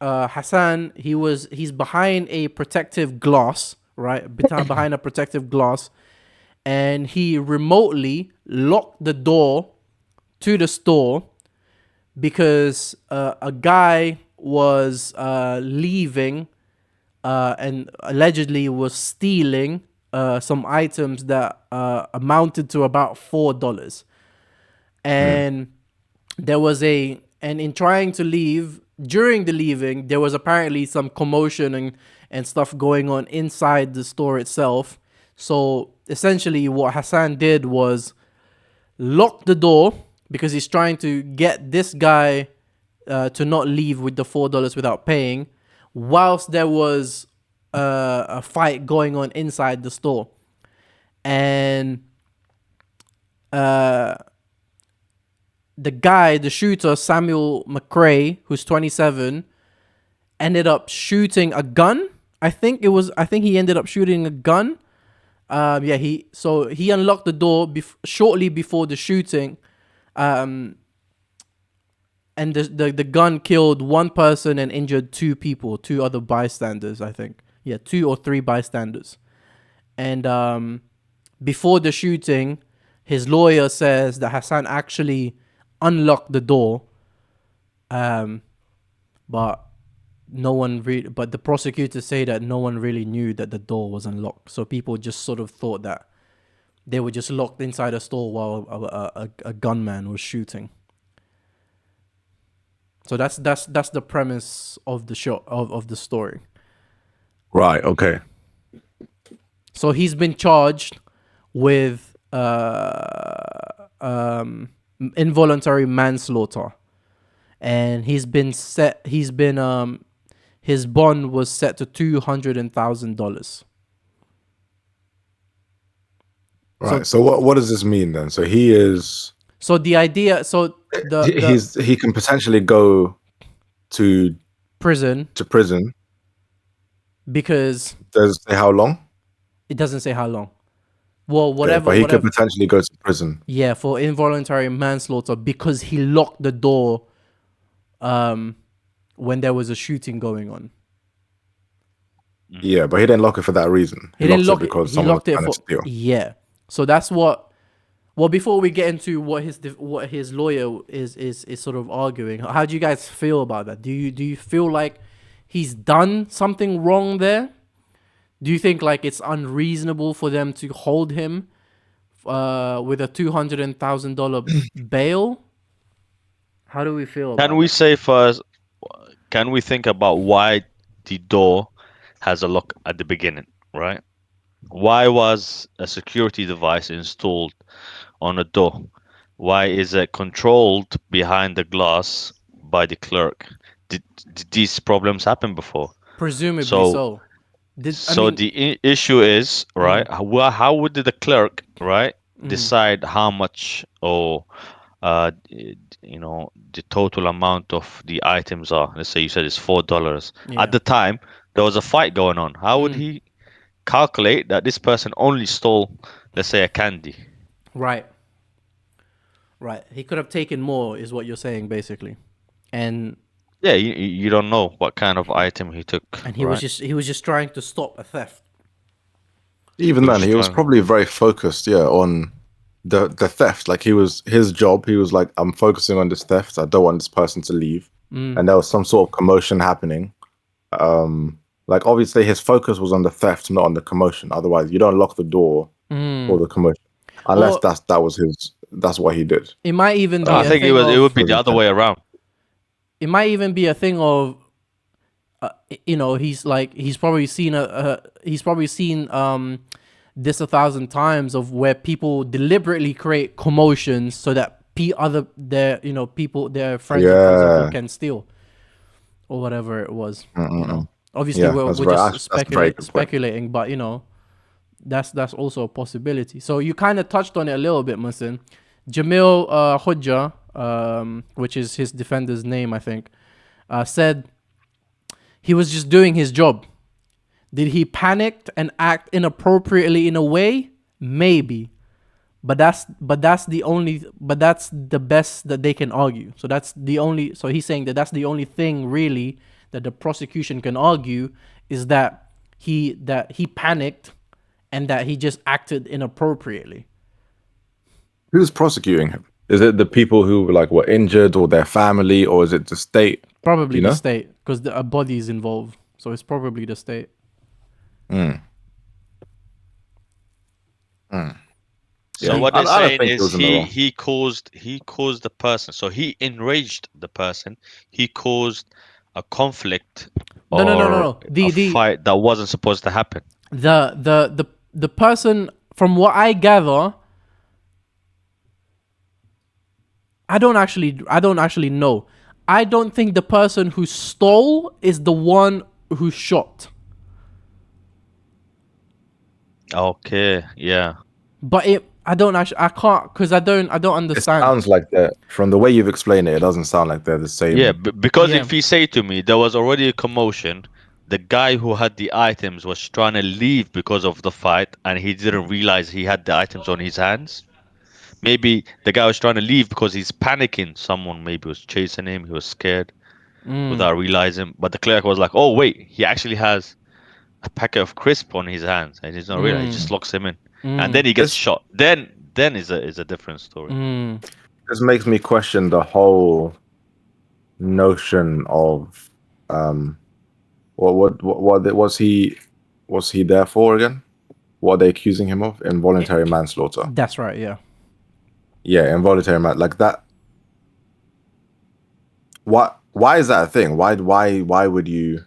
Hassan, he's behind a protective glass, right? Behind a protective glass, and he remotely locked the door to the store because a guy was leaving and allegedly was stealing some items that amounted to about $4. And and in trying to leave, during the leaving, there was apparently some commotion and stuff going on inside the store itself. So essentially what Hassan did was lock the door because he's trying to get this guy to not leave with the $4 without paying, whilst there was a fight going on inside the store. And the shooter, Samuel McRae, who's 27, ended up shooting a gun. I think he ended up shooting a gun. He unlocked the door shortly before the shooting. And the gun killed one person and injured two other bystanders, I think. Yeah, 2 or 3 bystanders. And before the shooting, his lawyer says that Hassan actually unlocked the door But no one really. But the prosecutors say that no one really knew that the door was unlocked, so people just sort of thought that they were just locked inside a store while a gunman was shooting. So that's the premise of the show of the story. Right. Okay. So he's been charged with involuntary manslaughter, and his bond was set to $200,000. Right. So what does this mean then? So he is So the idea, he can potentially go to prison, prison. because Does it say how long? it doesn't say how long. Well, Okay, whatever, but he whatever. could potentially go to prison. Yeah, for involuntary manslaughter, because he locked the door when there was a shooting going on. Yeah, but he didn't lock it for that reason. He didn't locked lock it because He someone locked was it trying for to steal. yeah. So that's what. Well, before we get into what his lawyer is sort of arguing, how do you guys feel about that? Do you feel like he's done something wrong there? Do you think like it's unreasonable for them to hold him with a $200,000 bail? How do we feel about Can we that? say first? Can we think about why the door has a lock at the beginning, right? Why was a security device installed on a door? Why is it controlled behind the glass by the clerk? Did these problems happen before? Presumably So, so. so the issue is, right? How would the clerk, right, decide how much or the total amount of the items are? Let's say you said it's $4. Yeah. At the time, there was a fight going on. How would he calculate that this person only stole, let's say, a candy? Right. Right. He could have taken more, is what you're saying, basically. And Yeah, you don't know what kind of item he took, he right? was just trying to stop a theft. Even He then, was he was trying. probably very focused, on the theft. Like he was his job. He was like, I'm focusing on this theft. I don't want this person to leave. And there was some sort of commotion happening. Like obviously his focus was on the theft, not on the commotion. Otherwise, you don't lock the door for the commotion, unless Or that's what he did. it might even No, be I a think it thing would of be the other way around. it might even be a thing of he's probably seen this 1,000 times, of where people deliberately create commotions so that their friends, for example, Yeah. can steal or whatever it was. Obviously Yeah, we're that's just that's a very good point. speculating, but that's also a possibility. So you kind of touched on it a little bit, Musin. Jamil Hodja, which is his defender's name, I think, said he was just doing his job. Did he panic and act inappropriately in a way? Maybe. But that's the best that they can argue. So he's saying that that's the only thing really that the prosecution can argue, is that he panicked and that he just acted inappropriately. Who's prosecuting him? Is it the people who were injured, or their family, or is it the state? Probably the know? state, because a body is involved. So it's probably the state. So Yeah, what I they're don't saying think he is was in the wrong. he caused the person. So he enraged the person. He caused a conflict No, no, no, no, or no. a fight that wasn't supposed to happen. The person, from what I gather, I don't actually know. I don't think the person who stole is the one who shot. Okay, yeah. But I can't, because I don't It understand. sounds like that from the way you've explained it. It doesn't sound like they're the same. Yeah, because Yeah. if you say to me there was already a commotion, the guy who had the items was trying to leave because of the fight and he didn't realize he had the items on his hands. Maybe the guy was trying to leave because he's panicking. Someone maybe was chasing him. He was scared without realizing. But the clerk was like, "Oh wait, he actually has a packet of crisp on his hands, and he's not realizing. He just locks him in, and then he gets shot. Then is a different story." This makes me question the whole notion of what was he there for again? What are they accusing him of? Involuntary manslaughter. That's right. Yeah. Yeah, involuntary like that. Why is that a thing? Why would you?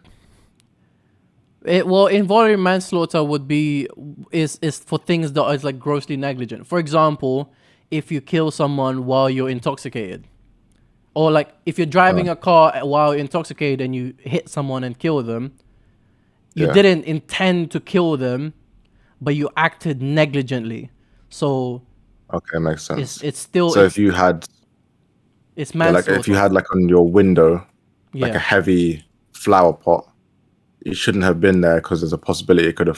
Well, involuntary manslaughter would be is for things that is like grossly negligent. For example, if you kill someone while you're intoxicated, or like if you're driving a car while you're intoxicated and you hit someone and kill them, you Yeah. didn't intend to kill them, but you acted negligently. So Okay, makes sense. it's still So if you had it's like if you manslaughter. had like on your window like Yeah. a heavy flower pot, you shouldn't have been there because there's a possibility it could have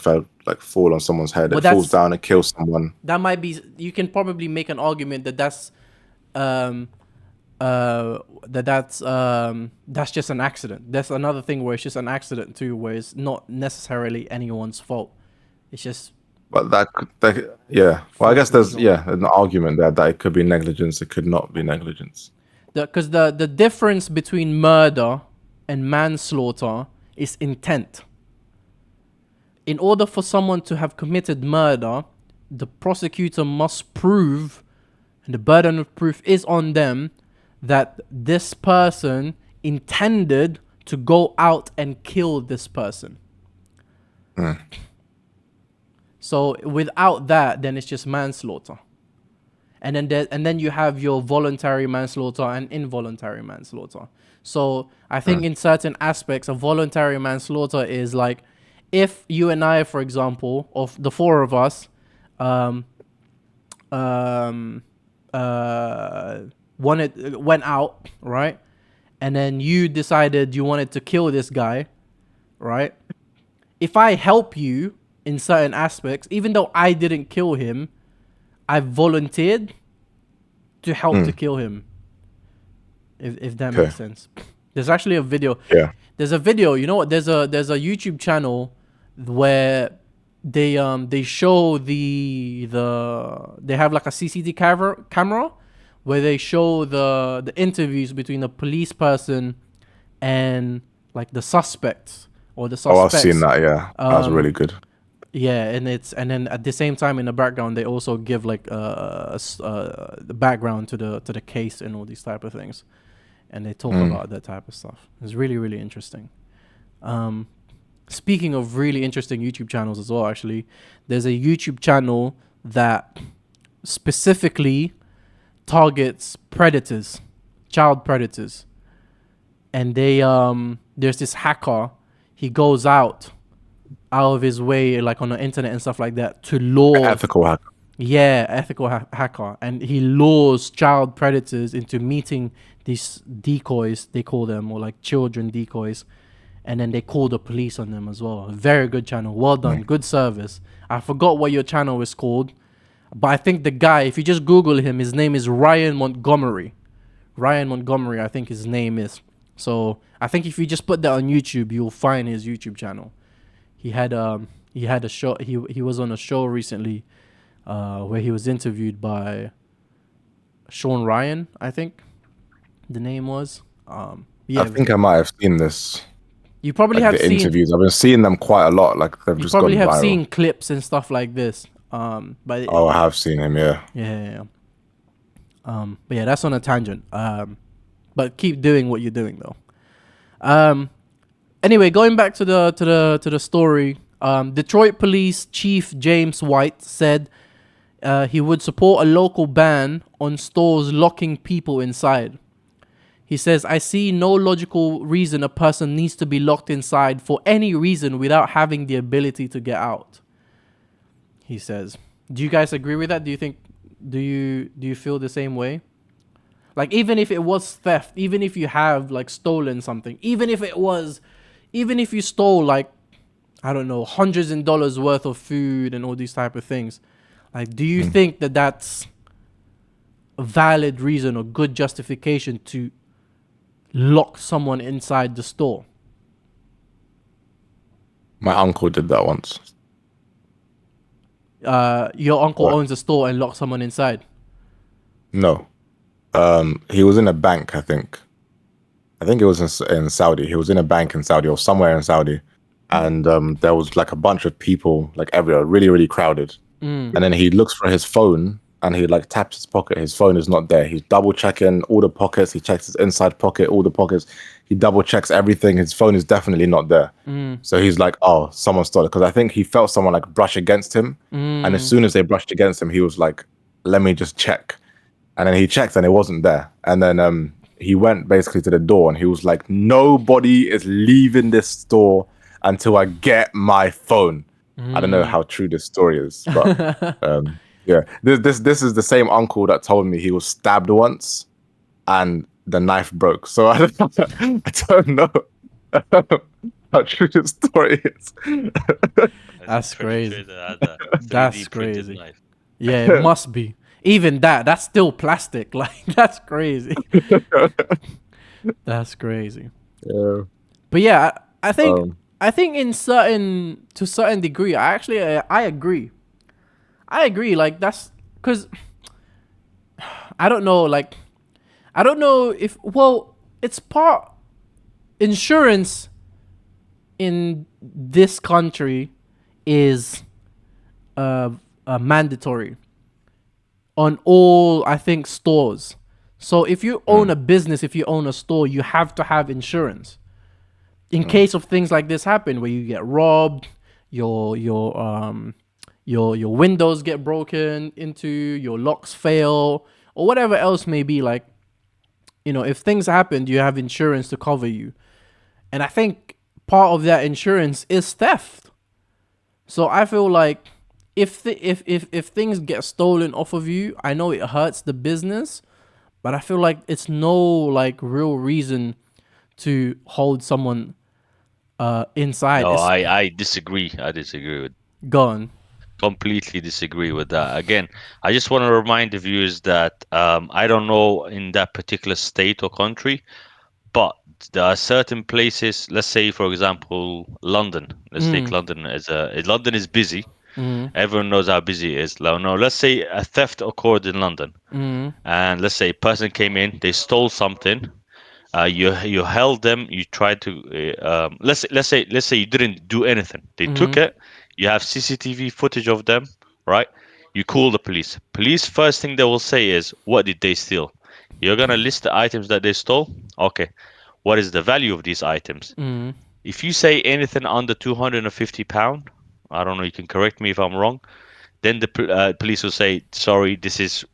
fall on someone's head. But It falls that's down and kills someone. that might be. You can probably make an argument that um that's just an accident. That's another thing where it's just an accident too, where it's not necessarily anyone's fault. It's just But yeah. Well, I guess there's Force an argument there that it could be negligence, it could not be negligence. because the difference between murder and manslaughter is intent. In order for someone to have committed murder, the prosecutor must prove, and the burden of proof is on them, that this person intended to go out and kill this person. So without that, then it's just manslaughter. And then you have your voluntary manslaughter and involuntary manslaughter. So I think in certain aspects, a voluntary manslaughter is like if you and I, for example, of the four of us, went out, right? And then you decided you wanted to kill this guy, right? If I help you in certain aspects, even though I didn't kill him, I volunteered to help to kill him. If that makes sense. There's actually a video. Yeah. There's a video. You know what? There's a YouTube channel where they show they have like a CCTV camera where they show the interviews between the police person and like the suspects or the Oh, suspects. I've seen that. Yeah, that was really good. Yeah, and then at the same time in the background they also give like the background to the case and all these type of things, and they talk about that type of stuff. It's really, really interesting. Speaking of really interesting YouTube channels as well, actually, there's a YouTube channel that specifically targets predators, child predators, and there's this hacker. He goes out of his way, like on the internet and stuff like that, to lure Ethical hacker. Yeah, ethical hacker, and he lures child predators into meeting these decoys, they call them, or like children decoys, and then they call the police on them as well. Very good channel, well done, good service. I forgot what your channel is called, but I think the guy, if you just Google him, his name is Ryan Montgomery. Ryan Montgomery, I think his name is. So I think if you just put that on YouTube, you'll find his YouTube channel. He had a show. He was on a show recently, where he was interviewed by Sean Ryan, I think the name was. Yeah, I think I might have seen this. you probably Like have the seen. interviews. I've been seeing them quite a lot. Like they've You just gone probably have viral. seen clips and stuff like this. But Oh, I have seen him. Yeah. yeah. But yeah, that's on a tangent. But keep doing what you're doing though. Anyway, going back to the story, Detroit Police Chief James White said he would support a local ban on stores locking people inside. He says, "I see no logical reason a person needs to be locked inside for any reason without having the ability to get out." He says, "Do you guys agree with that? Do you feel the same way? Like, even if it was theft, even if you have like stolen something, even if you stole like, I don't know, hundreds of dollars worth of food and all these type of things, like, do you think that that's a valid reason or good justification to lock someone inside the store?" My uncle did that once. Your uncle What? owns a store and locked someone inside. No. He was in a bank, I think. I think it was in Saudi. He was in a bank in Saudi or somewhere in Saudi, and there was like a bunch of people like everywhere, really, really crowded. And then he looks for his phone and he like taps his pocket. His phone is not there. He's double checking all the pockets. He checks his inside pocket, all the pockets. He double checks everything. His phone is definitely not there. So he's like, oh, someone stole it. Because I think he felt someone like brush against him. And as soon as they brushed against him, he was like, let me just check. And then he checked and it wasn't there. And then he went basically to the door and he was like, nobody is leaving this store until I get my phone. I don't know how true this story is, but yeah, this is the same uncle that told me he was stabbed once and the knife broke. So I don't know how true this story is. That's crazy. That's That's crazy. Yeah, it must be. Even that's still plastic. Like, that's crazy. That's crazy. Yeah. But yeah, I think to certain degree, I agree. I agree. Like, that's because I don't know. Like, I don't know if, well, it's part insurance in this country is mandatory on all, I think, stores. So if you own a business, if you own a store, you have to have insurance in case of things like this happen, where you get robbed, your windows get broken into, your locks fail, or whatever else may be. Like, you know, if things happen, you have insurance to cover you. And I think part of that insurance is theft. So I feel like if things get stolen off of you, I know it hurts the business, but I feel like it's no like real reason to hold someone inside. No, I disagree. I disagree with Gone. completely disagree with that. Again, I just want to remind the viewers that I don't know in that particular state or country, but there are certain places. Let's say, for example, London. Let's take London as London is busy. Everyone knows how busy it is. No, let's say a theft occurred in London, and let's say a person came in, they stole something. You held them. You tried to let's say you didn't do anything. They took it. You have CCTV footage of them, right? You call the police. Police first thing they will say is, what did they steal? You're gonna list the items that they stole. Okay, what is the value of these items? If you say anything under £250, I don't know. You can correct me if I'm wrong. Then the police will say, sorry, this is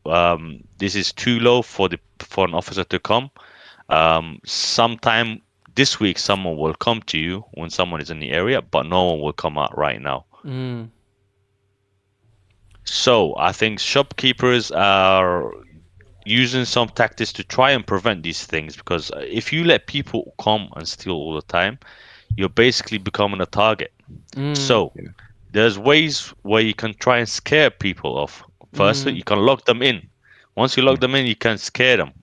too low for an officer to come. Sometime this week someone will come to you when someone is in the area, but no one will come out right now. So I think shopkeepers are using some tactics to try and prevent these things, because if you let people come and steal all the time, you're basically becoming a target. So there's ways where you can try and scare people off. Firstly, you can lock them in. Once you lock them in, you can scare them.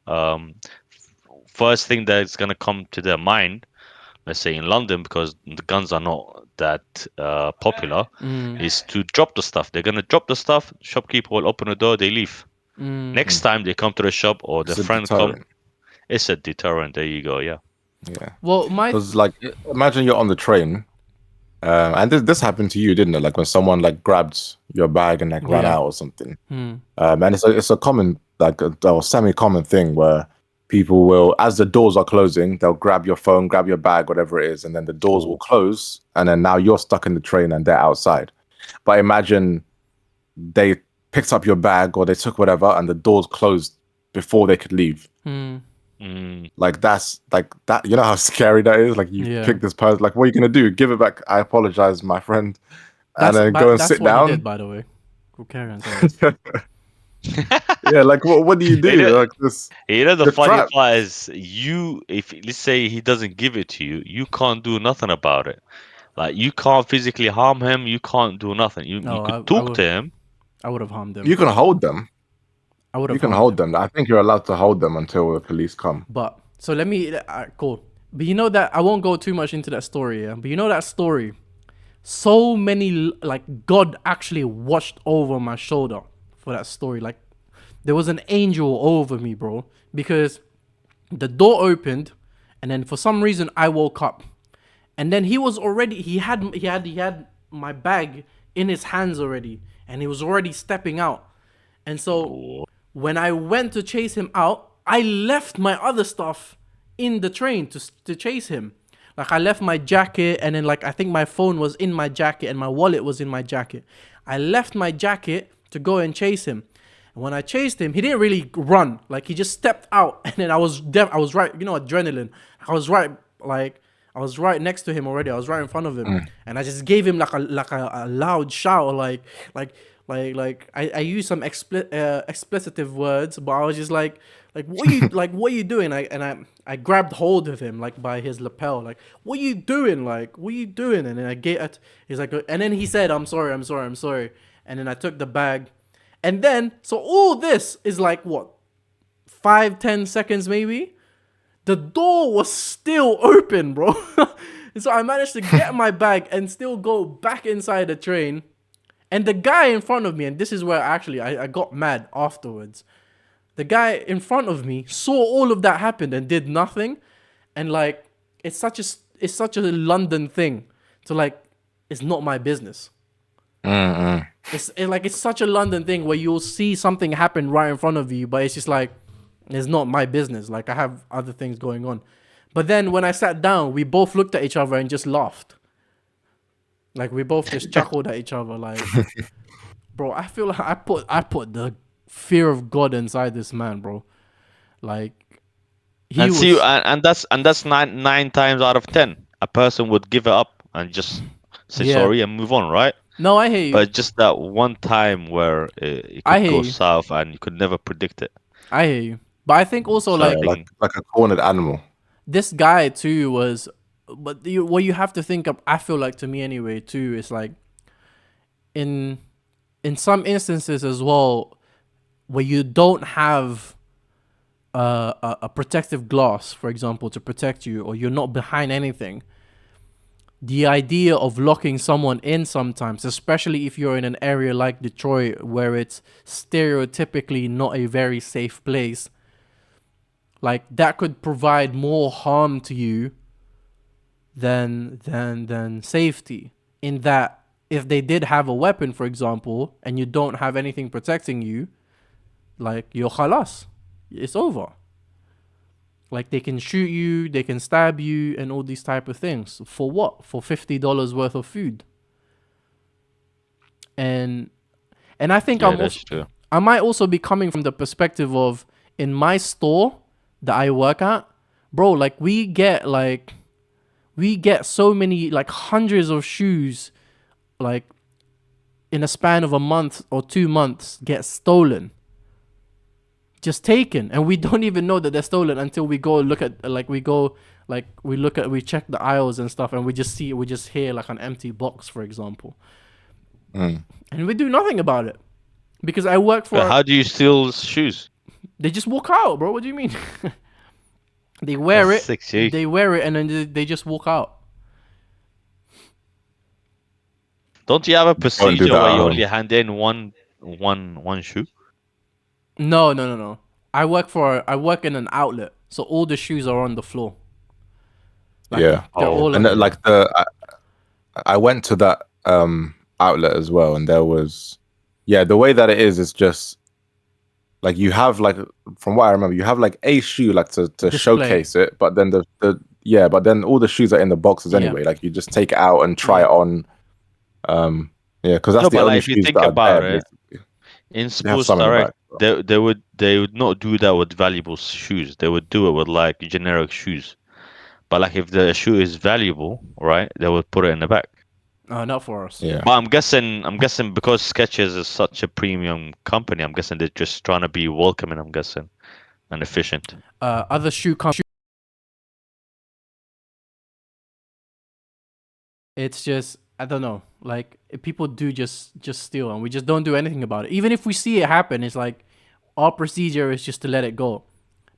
First thing that's going to come to their mind, let's say in London, because the guns are not that popular, is to drop the stuff. They're going to drop the stuff, shopkeeper will open the door, they leave. Next time they come to the shop or their friend come, it's a deterrent. There you go. Yeah. Well, because like, imagine you're on the train, and this happened to you, didn't it? Like when someone like grabbed your bag and like ran out or something. And it's a common, like a semi-common thing where people will, as the doors are closing, they'll grab your phone, grab your bag, whatever it is, and then the doors will close, and then now you're stuck in the train and they're outside. But imagine they picked up your bag or they took whatever and the doors closed before they could leave. Like that's like that. You know how scary that is. Like you pick this person. Like, what are you gonna do? Give it back. I apologize, my friend, and then go and sit down. He did, by the way. Go carry on. Yeah, like what do you do? Like this. You know, the funny part is, if let's say he doesn't give it to you, you can't do nothing about it. Like, you can't physically harm him. You can't do nothing. You could talk to him. I would have harmed him. You can hold them. I would have. You can hold them. I think you're allowed to hold them until the police come. But so let me. Cool. But you know that I won't go too much into that story. Yeah. But you know that story. So many, like, God actually watched over my shoulder for that story. Like, there was an angel over me, bro. Because the door opened, And then for some reason I woke up, and then he had my bag in his hands already, and he was already stepping out. And so when I went to chase him out, I left my other stuff in the train to chase him. Like I left my jacket, and then like I think my phone was in my jacket and my wallet was in my jacket. I left my jacket to go and chase him. And when I chased him, he didn't really run. Like he just stepped out, and then I was right, adrenaline. I was right like I was right next to him already. I was right in front of him, and I just gave him a loud shout, I used some explicitive words, but I was just like what you what are you doing? I grabbed hold of him like by his lapel, like what are you doing? Like what are you doing? And then he's like, and then he said, I'm sorry. And then I took the bag, and then so all this is like what 5-10 seconds maybe. The door was still open, bro. And so I managed to get my bag and still go back inside the train. And the guy in front of me, and this is where actually I got mad afterwards. The guy in front of me saw all of that happen and did nothing. And like, it's such a London thing to like, it's not my business. It's such a London thing where you'll see something happen right in front of you, but it's just like, it's not my business. Like I have other things going on. But then when I sat down, we both looked at each other and just laughed. Like we both just chuckled at each other. Like, bro, I feel like I put the fear of God inside this man, bro. Like and that's nine times out of 10 a person would give it up and just say sorry and move on, right? No, I hear you. But just that one time where it could go south and you could never predict it. I hear you. But I think also like a cornered animal. This guy too was, but what you have to think of, I feel like to me anyway too, is like in some instances as well, where you don't have a protective glass, for example, to protect you, or you're not behind anything. The idea of locking someone in sometimes, especially if you're in an area like Detroit, where it's stereotypically not a very safe place, like that could provide more harm to you than safety. In that, if they did have a weapon, for example, and you don't have anything protecting you, like you're khalas, it's over. Like they can shoot you, they can stab you, and all these type of things. For what? For $50 worth of food. And I think I might also be coming from the perspective of, in my store that I work at, bro, like we get so many, like hundreds of shoes, like in a span of a month or 2 months, get stolen. Just taken, and we don't even know that they're stolen until we go look at, we check the aisles and stuff, and we just hear like an empty box, for example, and we do nothing about it because I work for. But how do you steal shoes? They just walk out, bro. What do you mean? They wear That's it. sick, They wear it, and then they just walk out. Don't you have a procedure where you only hand in one shoe? No. I work in an outlet, so all the shoes are on the floor. Like, they're all and I went to that outlet as well, and there was, the way that it is just like you have, like, from what I remember, you have like a shoe like to showcase it, but then but then all the shoes are in the boxes anyway. Like you just take it out and try it on. Because that's the only shoes that are there. In Sports Direct, they would not do that with valuable shoes. They would do it with like generic shoes. But like if the shoe is valuable, right, they would put it in the back. Not for us. Yeah. But I'm guessing because Skechers is such a premium company, I'm guessing they're just trying to be welcoming, I'm guessing, and efficient. Other shoe companies. It's just, I don't know, like people do just steal, and we just don't do anything about it. Even if we see it happen, it's like our procedure is just to let it go.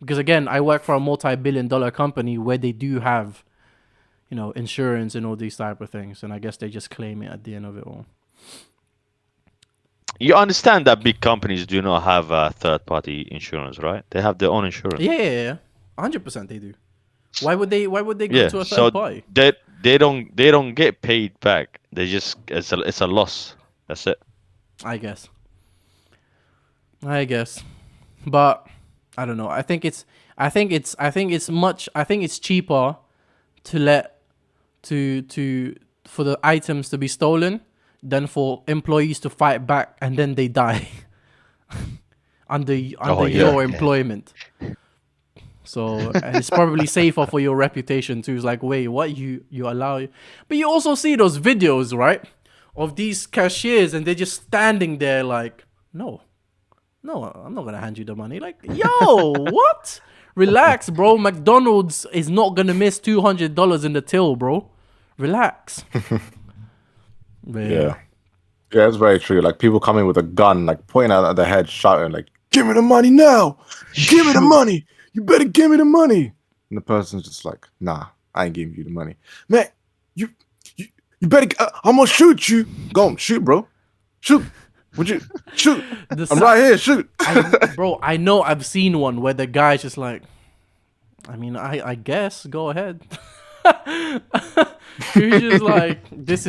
Because again, I work for a multi-billion-dollar company where they do have, insurance and all these type of things, and I guess they just claim it at the end of it all. You understand that big companies do not have third-party insurance, right? They have their own insurance. Yeah. 100% they do. Why would they go Yeah, to a so third party? they don't get paid back. They just it's a loss. That's it. I guess. But I don't know. I think it's cheaper to let to for the items to be stolen than for employees to fight back and then they die under Oh, your yeah. employment. So and it's probably safer for your reputation too. It's like, wait, what you allow? But you also see those videos, right, of these cashiers and they're just standing there like, no, I'm not gonna hand you the money. Like, yo, what? Relax, bro. McDonald's is not gonna miss $200 in the till, bro. Relax. But Yeah. Yeah, it's very true. Like people coming with a gun, like pointing out at their head, shouting, like, "Give me the money now! Give me the Shoot. money! You better give me the money!" And the person's just like, "Nah, I ain't giving you the money, man. You better. I'm gonna shoot you. Go on, shoot, bro. Shoot. Would you shoot? I'm right here. Shoot." Bro, I know I've seen one where the guy's just like, I mean, I guess go ahead. He's just like, this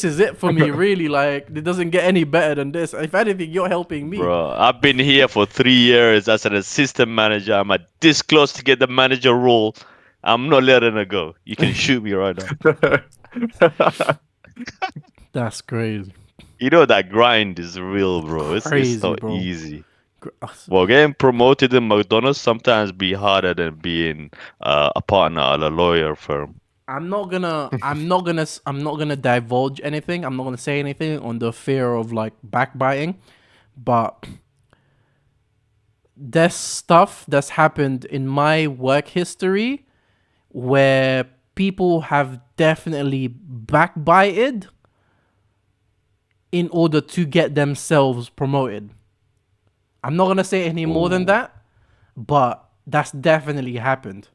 is it for me, really. Like, it doesn't get any better than this. If anything, you're helping me. Bro, I've been here for 3 years as an assistant manager. I'm at this close to get the manager role. I'm not letting it go. You can shoot me right now. That's crazy. You know that grind is real, bro. It's Crazy, not bro. easy. Well, getting promoted in McDonald's sometimes be harder than being a partner at a lawyer firm. I'm not gonna divulge anything. I'm not gonna say anything on the fear of like backbiting, but there's stuff that's happened in my work history where people have definitely backbited in order to get themselves promoted. I'm not gonna say any more than that, but that's definitely happened.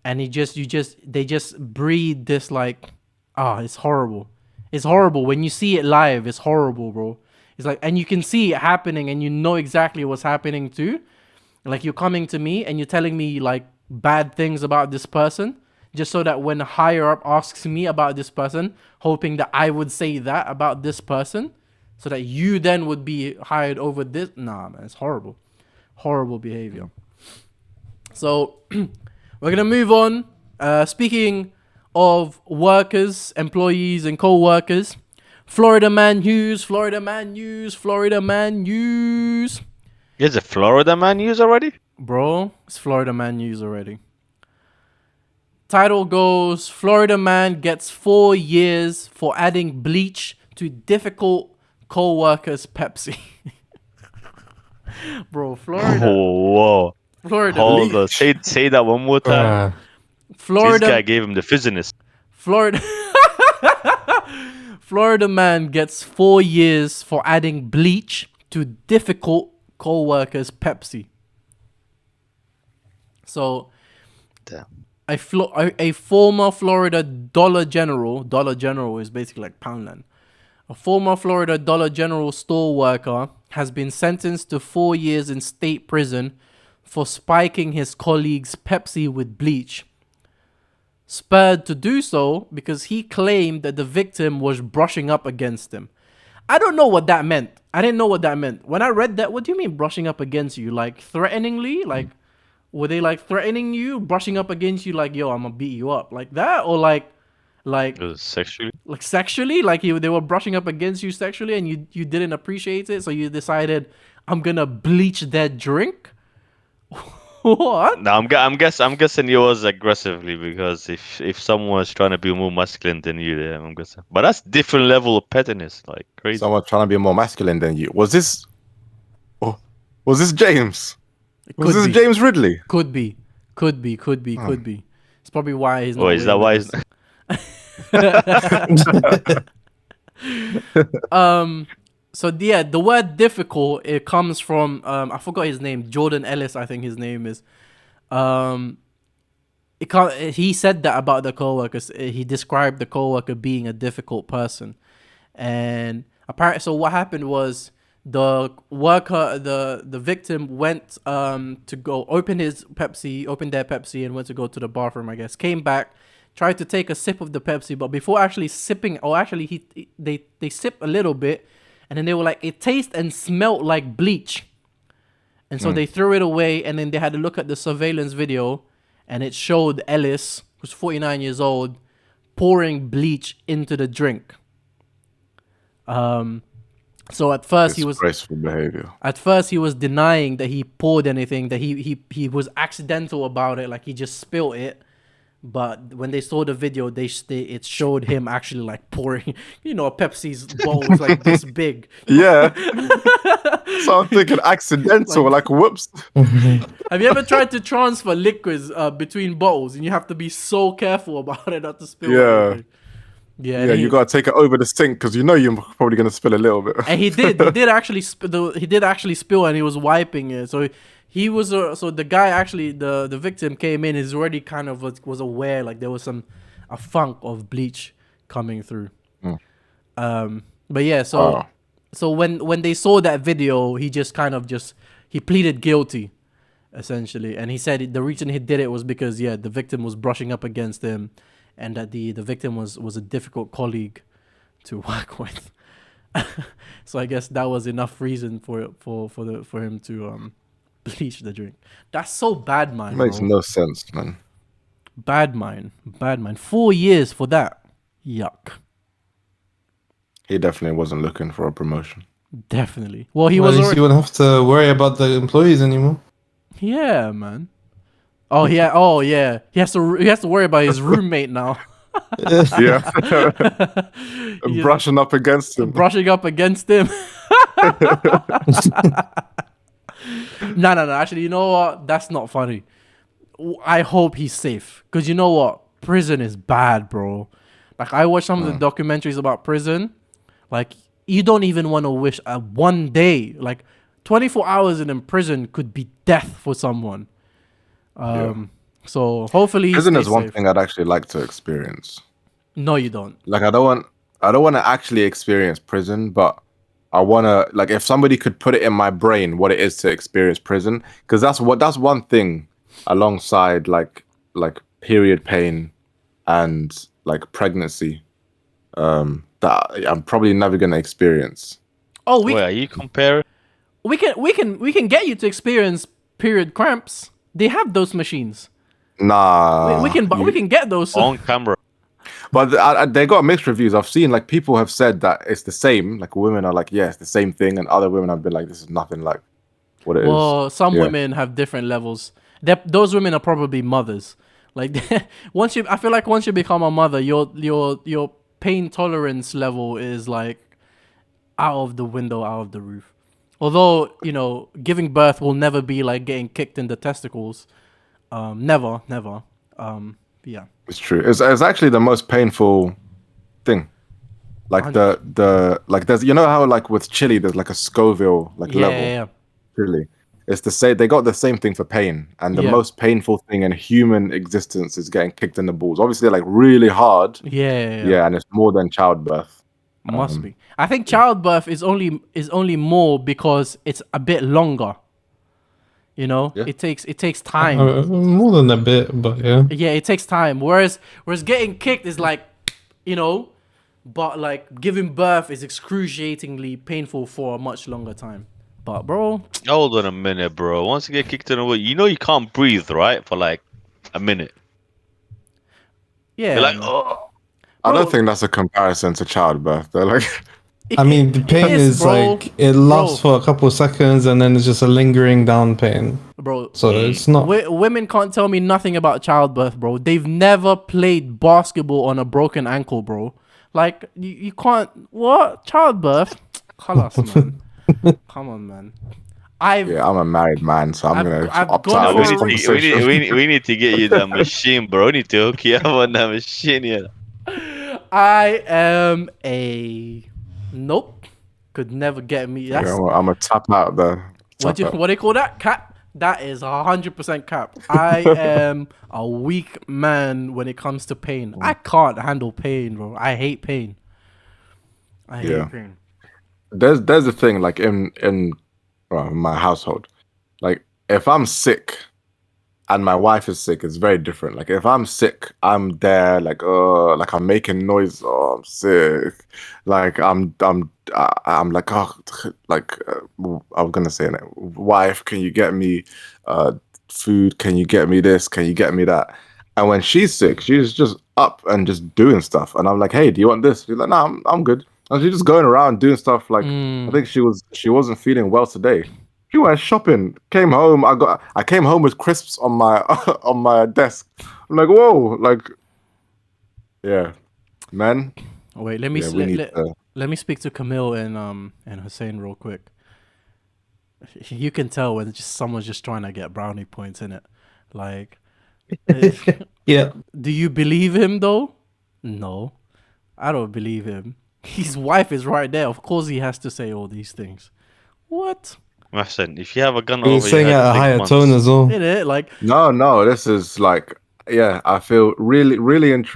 And they just breed this like, it's horrible. It's horrible when you see it live. It's horrible, bro. It's like, and you can see it happening, and you know exactly what's happening too. Like, you're coming to me and you're telling me like bad things about this person, just so that when higher up asks me about this person, hoping that I would say that about this person, so that you then would be hired over this. Nah, man, it's horrible. Horrible behavior. So we're going to move on. Speaking of workers, employees, and co-workers, Florida man news. Is it Florida man news already? Bro, it's Florida man news already. Title goes, Florida man gets 4 years for adding bleach to difficult co-workers Pepsi. Bro, Florida. Whoa. Florida. Hold on. Say that one more time. Florida. This guy gave him the fizziness. Florida. Florida man gets 4 years for adding bleach to difficult co-workers Pepsi. So, Damn. a former Florida Dollar General is basically like Poundland. A former Florida Dollar General store worker has been sentenced to 4 years in state prison for spiking his colleague's Pepsi with bleach. Spurred to do so because he claimed that the victim was brushing up against him. I don't know what that meant. I didn't know what that meant. When I read that, what do you mean brushing up against you? Like threateningly? Like, were they like threatening you, brushing up against you, like, yo, I'm gonna beat you up, like that, or like Sexually? like sexually, like they were brushing up against you sexually, and you didn't appreciate it, so you decided, I'm gonna bleach that drink. What? No, I'm guessing it was aggressively, because if someone's trying to be more masculine than you, then I'm guessing. But that's different level of pettiness, like crazy. Someone trying to be more masculine than you. Was this James? Was this James Ridley? Could be. It's probably why he's not. Oh, is that why? So yeah, the word difficult, it comes from I forgot his name, Jordan Ellis, I think his name is. He said that about the coworkers. He described the coworker being a difficult person, and apparently, so what happened was The worker, the victim went to go open their Pepsi, and went to go to the bathroom, I guess. Came back, tried to take a sip of the Pepsi, but before actually sipping, or actually they sip a little bit, and then they were like, it tastes and smelled like bleach. And so they threw it away, and then they had to look at the surveillance video, and it showed Ellis, who's 49 years old, pouring bleach into the drink. So at first Disgraceful behavior. At first he was denying that he poured anything, that he was accidental about it, like he just spilled it. But when they saw the video, it showed him actually like pouring, a Pepsi's bowl was like this big. Yeah. So I'm thinking accidental, like whoops. Have you ever tried to transfer liquids between bottles, and you have to be so careful about it not to spill anything? Yeah, you gotta take it over the sink because you're probably gonna spill a little bit. And he did actually spill, and he was wiping it. So he was so the guy actually the victim came in, is already kind of was aware, like there was a funk of bleach coming through. But yeah, so when they saw that video, he just he pleaded guilty, essentially, and he said the reason he did it was because the victim was brushing up against him, and that the victim was a difficult colleague to work with. So I guess that was enough reason for him to bleach the drink. That's so bad, man. Makes no sense, man. Bad mind. 4 years for that. Yuck. He definitely wasn't looking for a promotion. Definitely. Well, he At was. least you wouldn't have to worry about the employees anymore. Yeah, man. Oh yeah. He has to worry about his roommate now. Yeah. Brushing up against him. No. Actually, you know what? That's not funny. I hope he's safe. Because you know what? Prison is bad, bro. Like, I watched some of the documentaries about prison. Like, you don't even want to wish one day. Like, 24 hours in prison could be death for someone. So, hopefully he Prison stays is one safe. thing I'd actually like to experience. No, you don't. Like, I don't want to actually experience prison, but I want to, like, if somebody could put it in my brain what it is to experience prison, because that's one thing alongside like period pain and like pregnancy that I'm probably never going to experience. Oh, Wait, are you comparing? we can get you to experience period cramps. They have those machines. Nah. We can get those. On camera. But they got mixed reviews. I've seen like people have said that it's the same. Like women are like, yeah, it's the same thing, and other women have been like, this is nothing like what it is. Well, some Yeah. women have different levels. Those women are probably mothers. Like I feel like once you become a mother, your pain tolerance level is like out of the window, out of the roof. Although giving birth will never be like getting kicked in the testicles. Never. Yeah. It's true. It's actually the most painful thing. Like the like there's how like with chili there's like a Scoville level. Yeah. Really. It's the same. They got the same thing for pain, and the most painful thing in human existence is getting kicked in the balls. Obviously, like really hard. Yeah. And it's more than childbirth. Must be. I think childbirth is only more because it's a bit longer. Yeah. It takes time. More than a bit, but yeah. Yeah, it takes time. Whereas getting kicked is like, but like giving birth is excruciatingly painful for a much longer time. But bro, Hold on a minute, bro. Once you get kicked in the way, you can't breathe, right? For like a minute. yeah. You're like, oh. I Bro. don't think that's a comparison to childbirth. They're like, I mean, the pain is bro. like, it lasts for a couple of seconds and then it's just a lingering down pain. Bro, So it's not. women can't tell me nothing about childbirth, bro. They've never played basketball on a broken ankle, bro. Like, you can't... What? Childbirth? Khalas, man. Come on, man. yeah, I'm a married man, so I'm going to I've opt gone out of we this need, to, conversation. we need to get you that machine, bro. We need to hook you up on that machine, yeah. I am a... Nope. Could never get me. That's... Yeah, I'm a tap out there. What do you call that? Cap? That is 100% cap. I am a weak man when it comes to pain. I can't handle pain, bro. I hate pain. I hate pain. there's a thing like in my household, like if I'm sick and my wife is sick, it's very different. Like if I'm sick, I'm there, like I'm making noise. Oh, I'm sick. Like I'm like, oh, like I was gonna say, wife, can you get me food? Can you get me this? Can you get me that? And when she's sick, she's just up and just doing stuff. And I'm like, hey, do you want this? She's like, no, I'm good. And she's just going around doing stuff. Like I think she wasn't feeling well today. She went shopping, came home. I came home with crisps on my on my desk. I'm like, whoa, like, yeah, man. Wait, let me Yeah, s- we need let me speak to Camille and Hussein real quick. You can tell when just someone's just trying to get brownie points in it. Like, Yeah. do you believe him though? No, I don't believe him. His wife is right there. Of course, he has to say all these things. What? Listen, if you have a gun He was over your saying head at for a 6 higher tone months, as well. In it, like, no. This is like, yeah, I feel really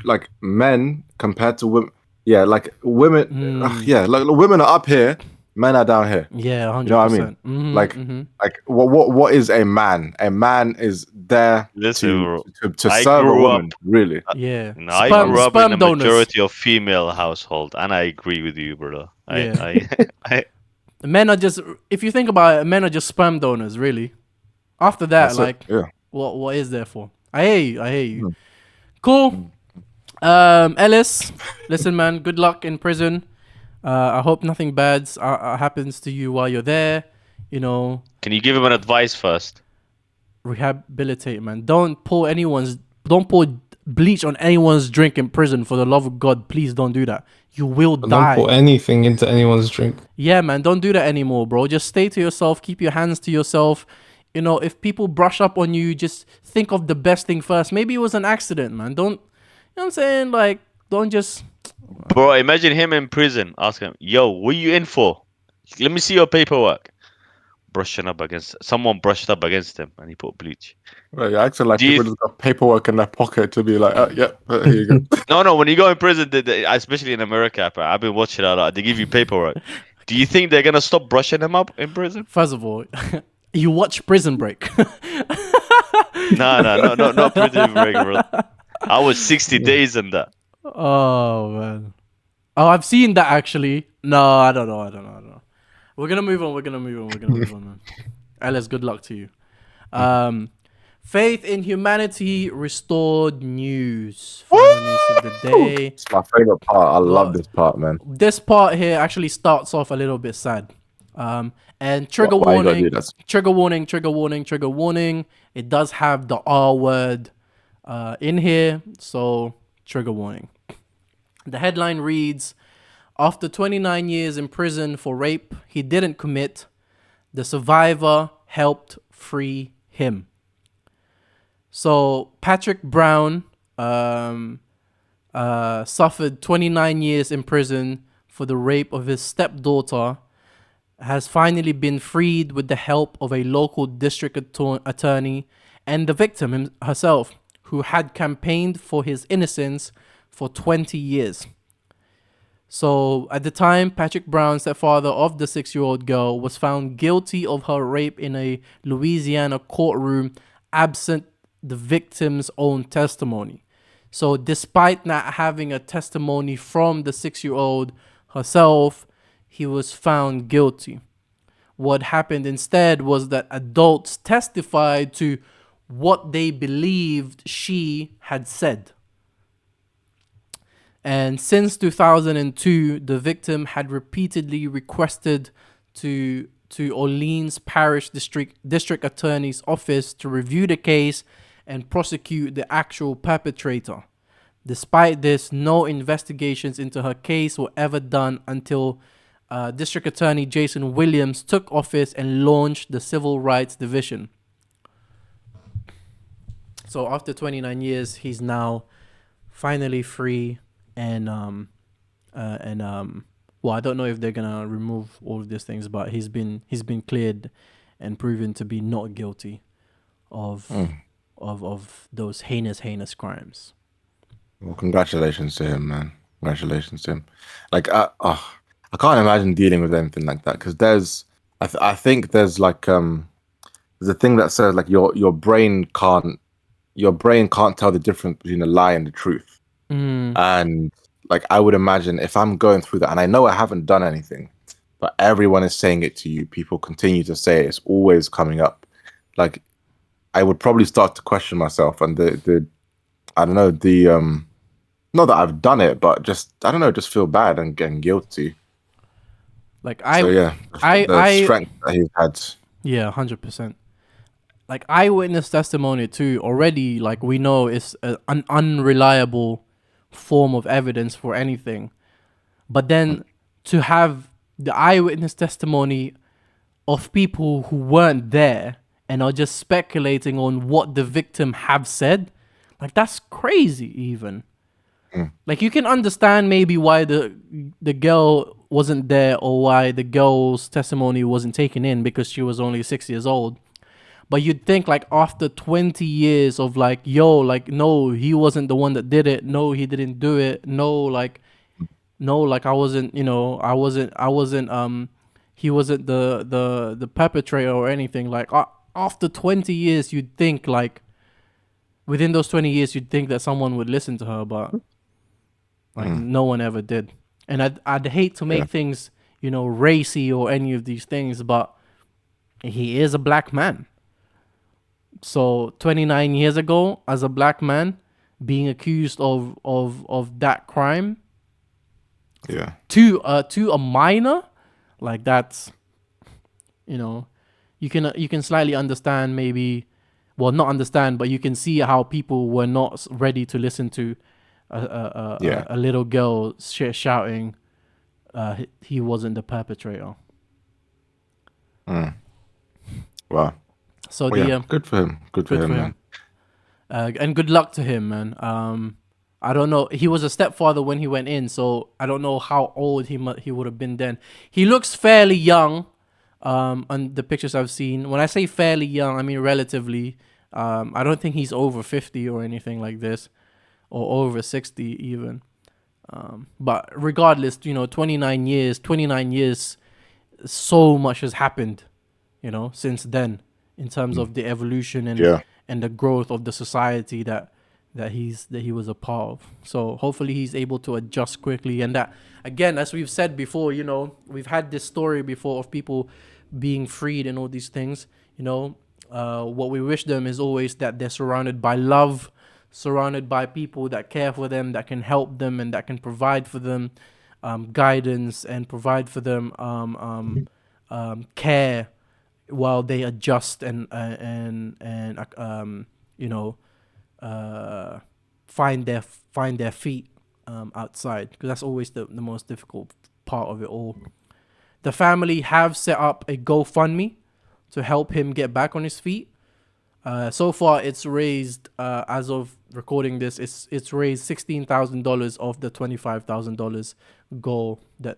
like men compared to women. Yeah, like women. Yeah, like women are up here, men are down here. yeah, You know what I mean? 100%. Like what is a man? A man is there listen, bro, to I serve a grew woman, up. really. Yeah, I grew up in a sperm donors. majority of female household, and I agree with you, brother. Yeah. I Men are just, if you think about it, men are just sperm donors, really. After that, That's like, it. Yeah. what is there for? I hear you. I hear you. Mm. Cool. Ellis, listen, man. Good luck in prison. I hope nothing bad happens to you while you're there. You know, Can you give him an advice first? rehabilitate, man. Don't pour bleach on anyone's drink in prison. For the love of God, please don't do that. You will Don't die. put anything into anyone's drink. Yeah, man, don't do that anymore, bro. Just stay to yourself. Keep your hands to yourself. You know, if people brush up on you, just think of the best thing first. Maybe it was an accident, man. Don't, you know what I'm saying? Like, don't just. Bro, imagine him in prison. Ask him, yo, what you in for? Let me see your paperwork. Someone brushed up against him, and he put bleach. Right, you're acting like Do you people just got paperwork in their pocket to be like, yeah, here you go. No, when you go in prison, especially in America, I've been watching a lot. They give you paperwork. Do you think they're gonna stop brushing them up in prison? First of all, you watch Prison Break. No, not Prison Break, bro. I was 60 days in that. Oh, man. Oh, I've seen that actually. No, I don't know. We're gonna move on, man. Alice, good luck to you. Faith in humanity restored news. Final news of the day. It's my favorite part. I love Well, this part, man. This part here actually starts off a little bit sad. And trigger Why you gotta do warning, that? trigger warning. It does have the R word in here, so trigger warning. The headline reads, after 29 years in prison for rape he didn't commit, the survivor helped free him. So Patrick Brown suffered 29 years in prison for the rape of his stepdaughter, has finally been freed with the help of a local district attorney and the victim herself, who had campaigned for his innocence for 20 years. So at the time, Patrick Brown, stepfather of the 6-year-old girl, was found guilty of her rape in a Louisiana courtroom, absent the victim's own testimony. So despite not having a testimony from the 6-year-old herself, he was found guilty. What happened instead was that adults testified to what they believed she had said. And since 2002, the victim had repeatedly requested to Orleans Parish District Attorney's Office to review the case and prosecute the actual perpetrator. Despite this, no investigations into her case were ever done until District Attorney Jason Williams took office and launched the Civil Rights Division. So after 29 years, he's now finally free, and well, I don't know if they're gonna remove all of these things, but he's been cleared and proven to be not guilty of those heinous crimes. Well, congratulations to him, man. Congratulations to him. Like, I can't imagine dealing with anything like that because I think there's like there's a thing that says like your brain can't tell the difference between a lie and the truth. And like I would imagine if I'm going through that, and I know I haven't done anything, but everyone is saying it to you, people continue to say it, it's always coming up. Like I would probably start to question myself and the I don't know, not that I've done it, but just I don't know, just feel bad and getting guilty. Like So yeah, the strength that he's had. yeah, 100%. Like eyewitness testimony too. Already, like we know, is an unreliable form of evidence for anything. But then to have the eyewitness testimony of people who weren't there and are just speculating on what the victim have said, like that's crazy. Even like you can understand maybe why the girl wasn't there or why the girl's testimony wasn't taken in because she was only 6 years old. But you'd think like after 20 years of like, yo, like, no, he wasn't the one that did it. No, he didn't do it. No, like I wasn't, he wasn't the perpetrator or anything. Like after 20 years, you'd think like within those 20 years, you'd think that someone would listen to her, but like no one ever did. And I'd hate to make things, racy or any of these things, but he is a black man. So 29 years ago, as a black man, being accused of that crime, Yeah. to a minor, like that's, you can slightly understand maybe, well, not understand, but you can see how people were not ready to listen to a little girl shouting he wasn't the perpetrator. Wow. So good for him. Good for him, man. And good luck to him, man. I don't know. He was a stepfather when he went in, so I don't know how old he would have been then. He looks fairly young, on the pictures I've seen. When I say fairly young, I mean relatively. I don't think he's over 50 or anything like this, or over 60 even. But regardless, 29 years, so much has happened, since then in terms of the evolution and the growth of the society that he was a part of. So hopefully he's able to adjust quickly. And that, again, as we've said before, we've had this story before of people being freed and all these things. What we wish them is always that they're surrounded by love, surrounded by people that care for them, that can help them and that can provide for them guidance and provide for them care while they adjust and find their feet outside, because that's always the most difficult part of it all. The family have set up a GoFundMe to help him get back on his feet. So far, it's raised, as of recording this, it's raised $16,000 of the $25,000 goal that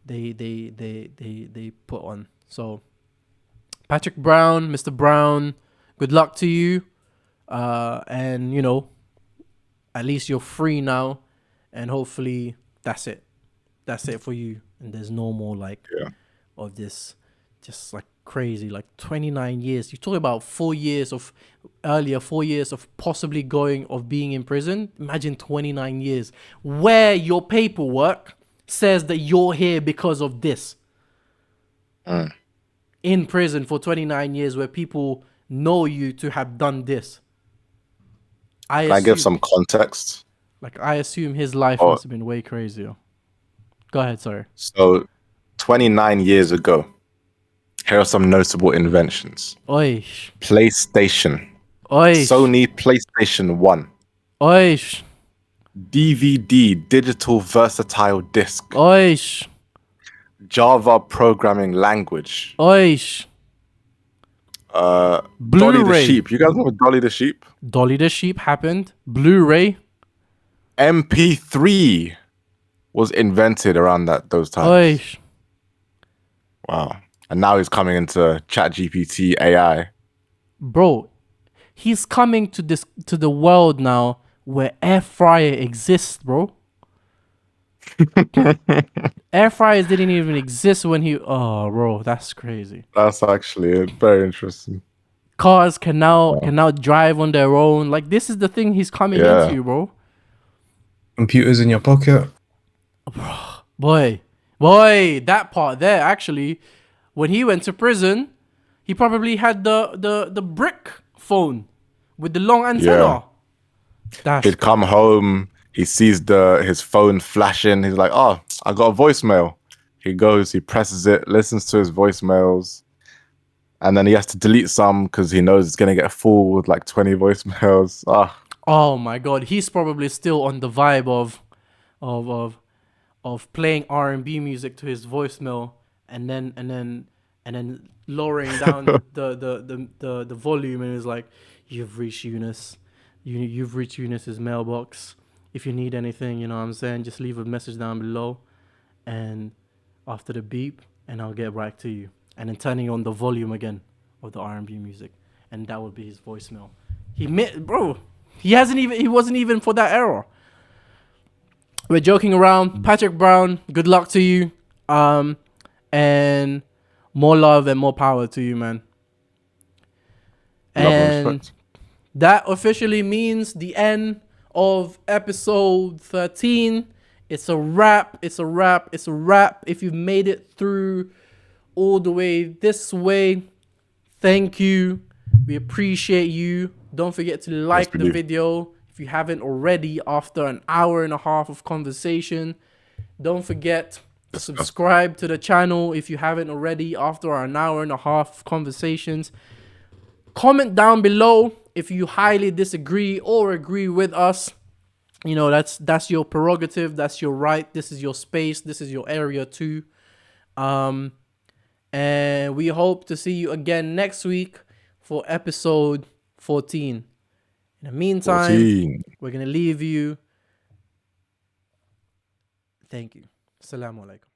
they put on. So, Patrick Brown, Mr. Brown, good luck to you. And at least you're free now, and hopefully that's it for you, and there's no more of this just like crazy, like 29 years. You talk about 4 years of possibly being in prison. Imagine 29 years where your paperwork says that you're here because of this. In prison for 29 years where people know you to have done this. Can I give some context? Like, I assume his life must have been way crazier. Go ahead, sorry. So, 29 years ago, here are some notable inventions. Oish. PlayStation. Oish. Sony PlayStation 1. Oish. DVD, digital versatile disc. Oish. Java programming language. Oish. Dolly the Blu-ray. Sheep. You guys remember Dolly the Sheep? Dolly the Sheep happened. Blu-ray. MP3 was invented around those times. Oish. Wow. And now he's coming into ChatGPT AI. Bro, he's coming to the world now where air fryer exists, bro. Air fryers didn't even exist when he. Oh, bro, that's crazy. That's actually very interesting. Cars can now drive on their own. Like, this is the thing he's coming Yeah. into, bro. Computers in your pocket. Boy, that part there, actually, when he went to prison, he probably had the brick phone with the long antenna. That's He'd come home, he sees his phone flashing. He's like, "Oh, I got a voicemail." He goes, he presses it, listens to his voicemails, and then he has to delete some because he knows it's gonna get full with like 20 voicemails. Oh my god, he's probably still on the vibe of playing R&B music to his voicemail and then lowering down the volume, and is like, "You've reached Eunice. You've reached Eunice's mailbox. If you need anything, you know what I'm saying, just leave a message down below, and after the beep, and I'll get back to you." And then turning on the volume again of the R&B music, and that would be his voicemail. He wasn't even for that era. We're joking around. Patrick Brown, good luck to you. And more love and more power to you, man. Love and And respect. that officially means the end of episode 13. It's a wrap. It's a wrap. It's a wrap. If you've made it through all the way this way, thank you. We appreciate you. Don't forget to like we the do. video if you haven't already after an hour and a half of conversation. Don't forget to subscribe to the channel if you haven't already after an hour and a half of conversations. Comment down below if you highly disagree or agree with us. You know, that's your prerogative, that's your right. This is your space, this is your area too. And we hope to see you again next week for episode 14. In the meantime, 14. we're going to leave you. Thank you. Assalamu alaikum.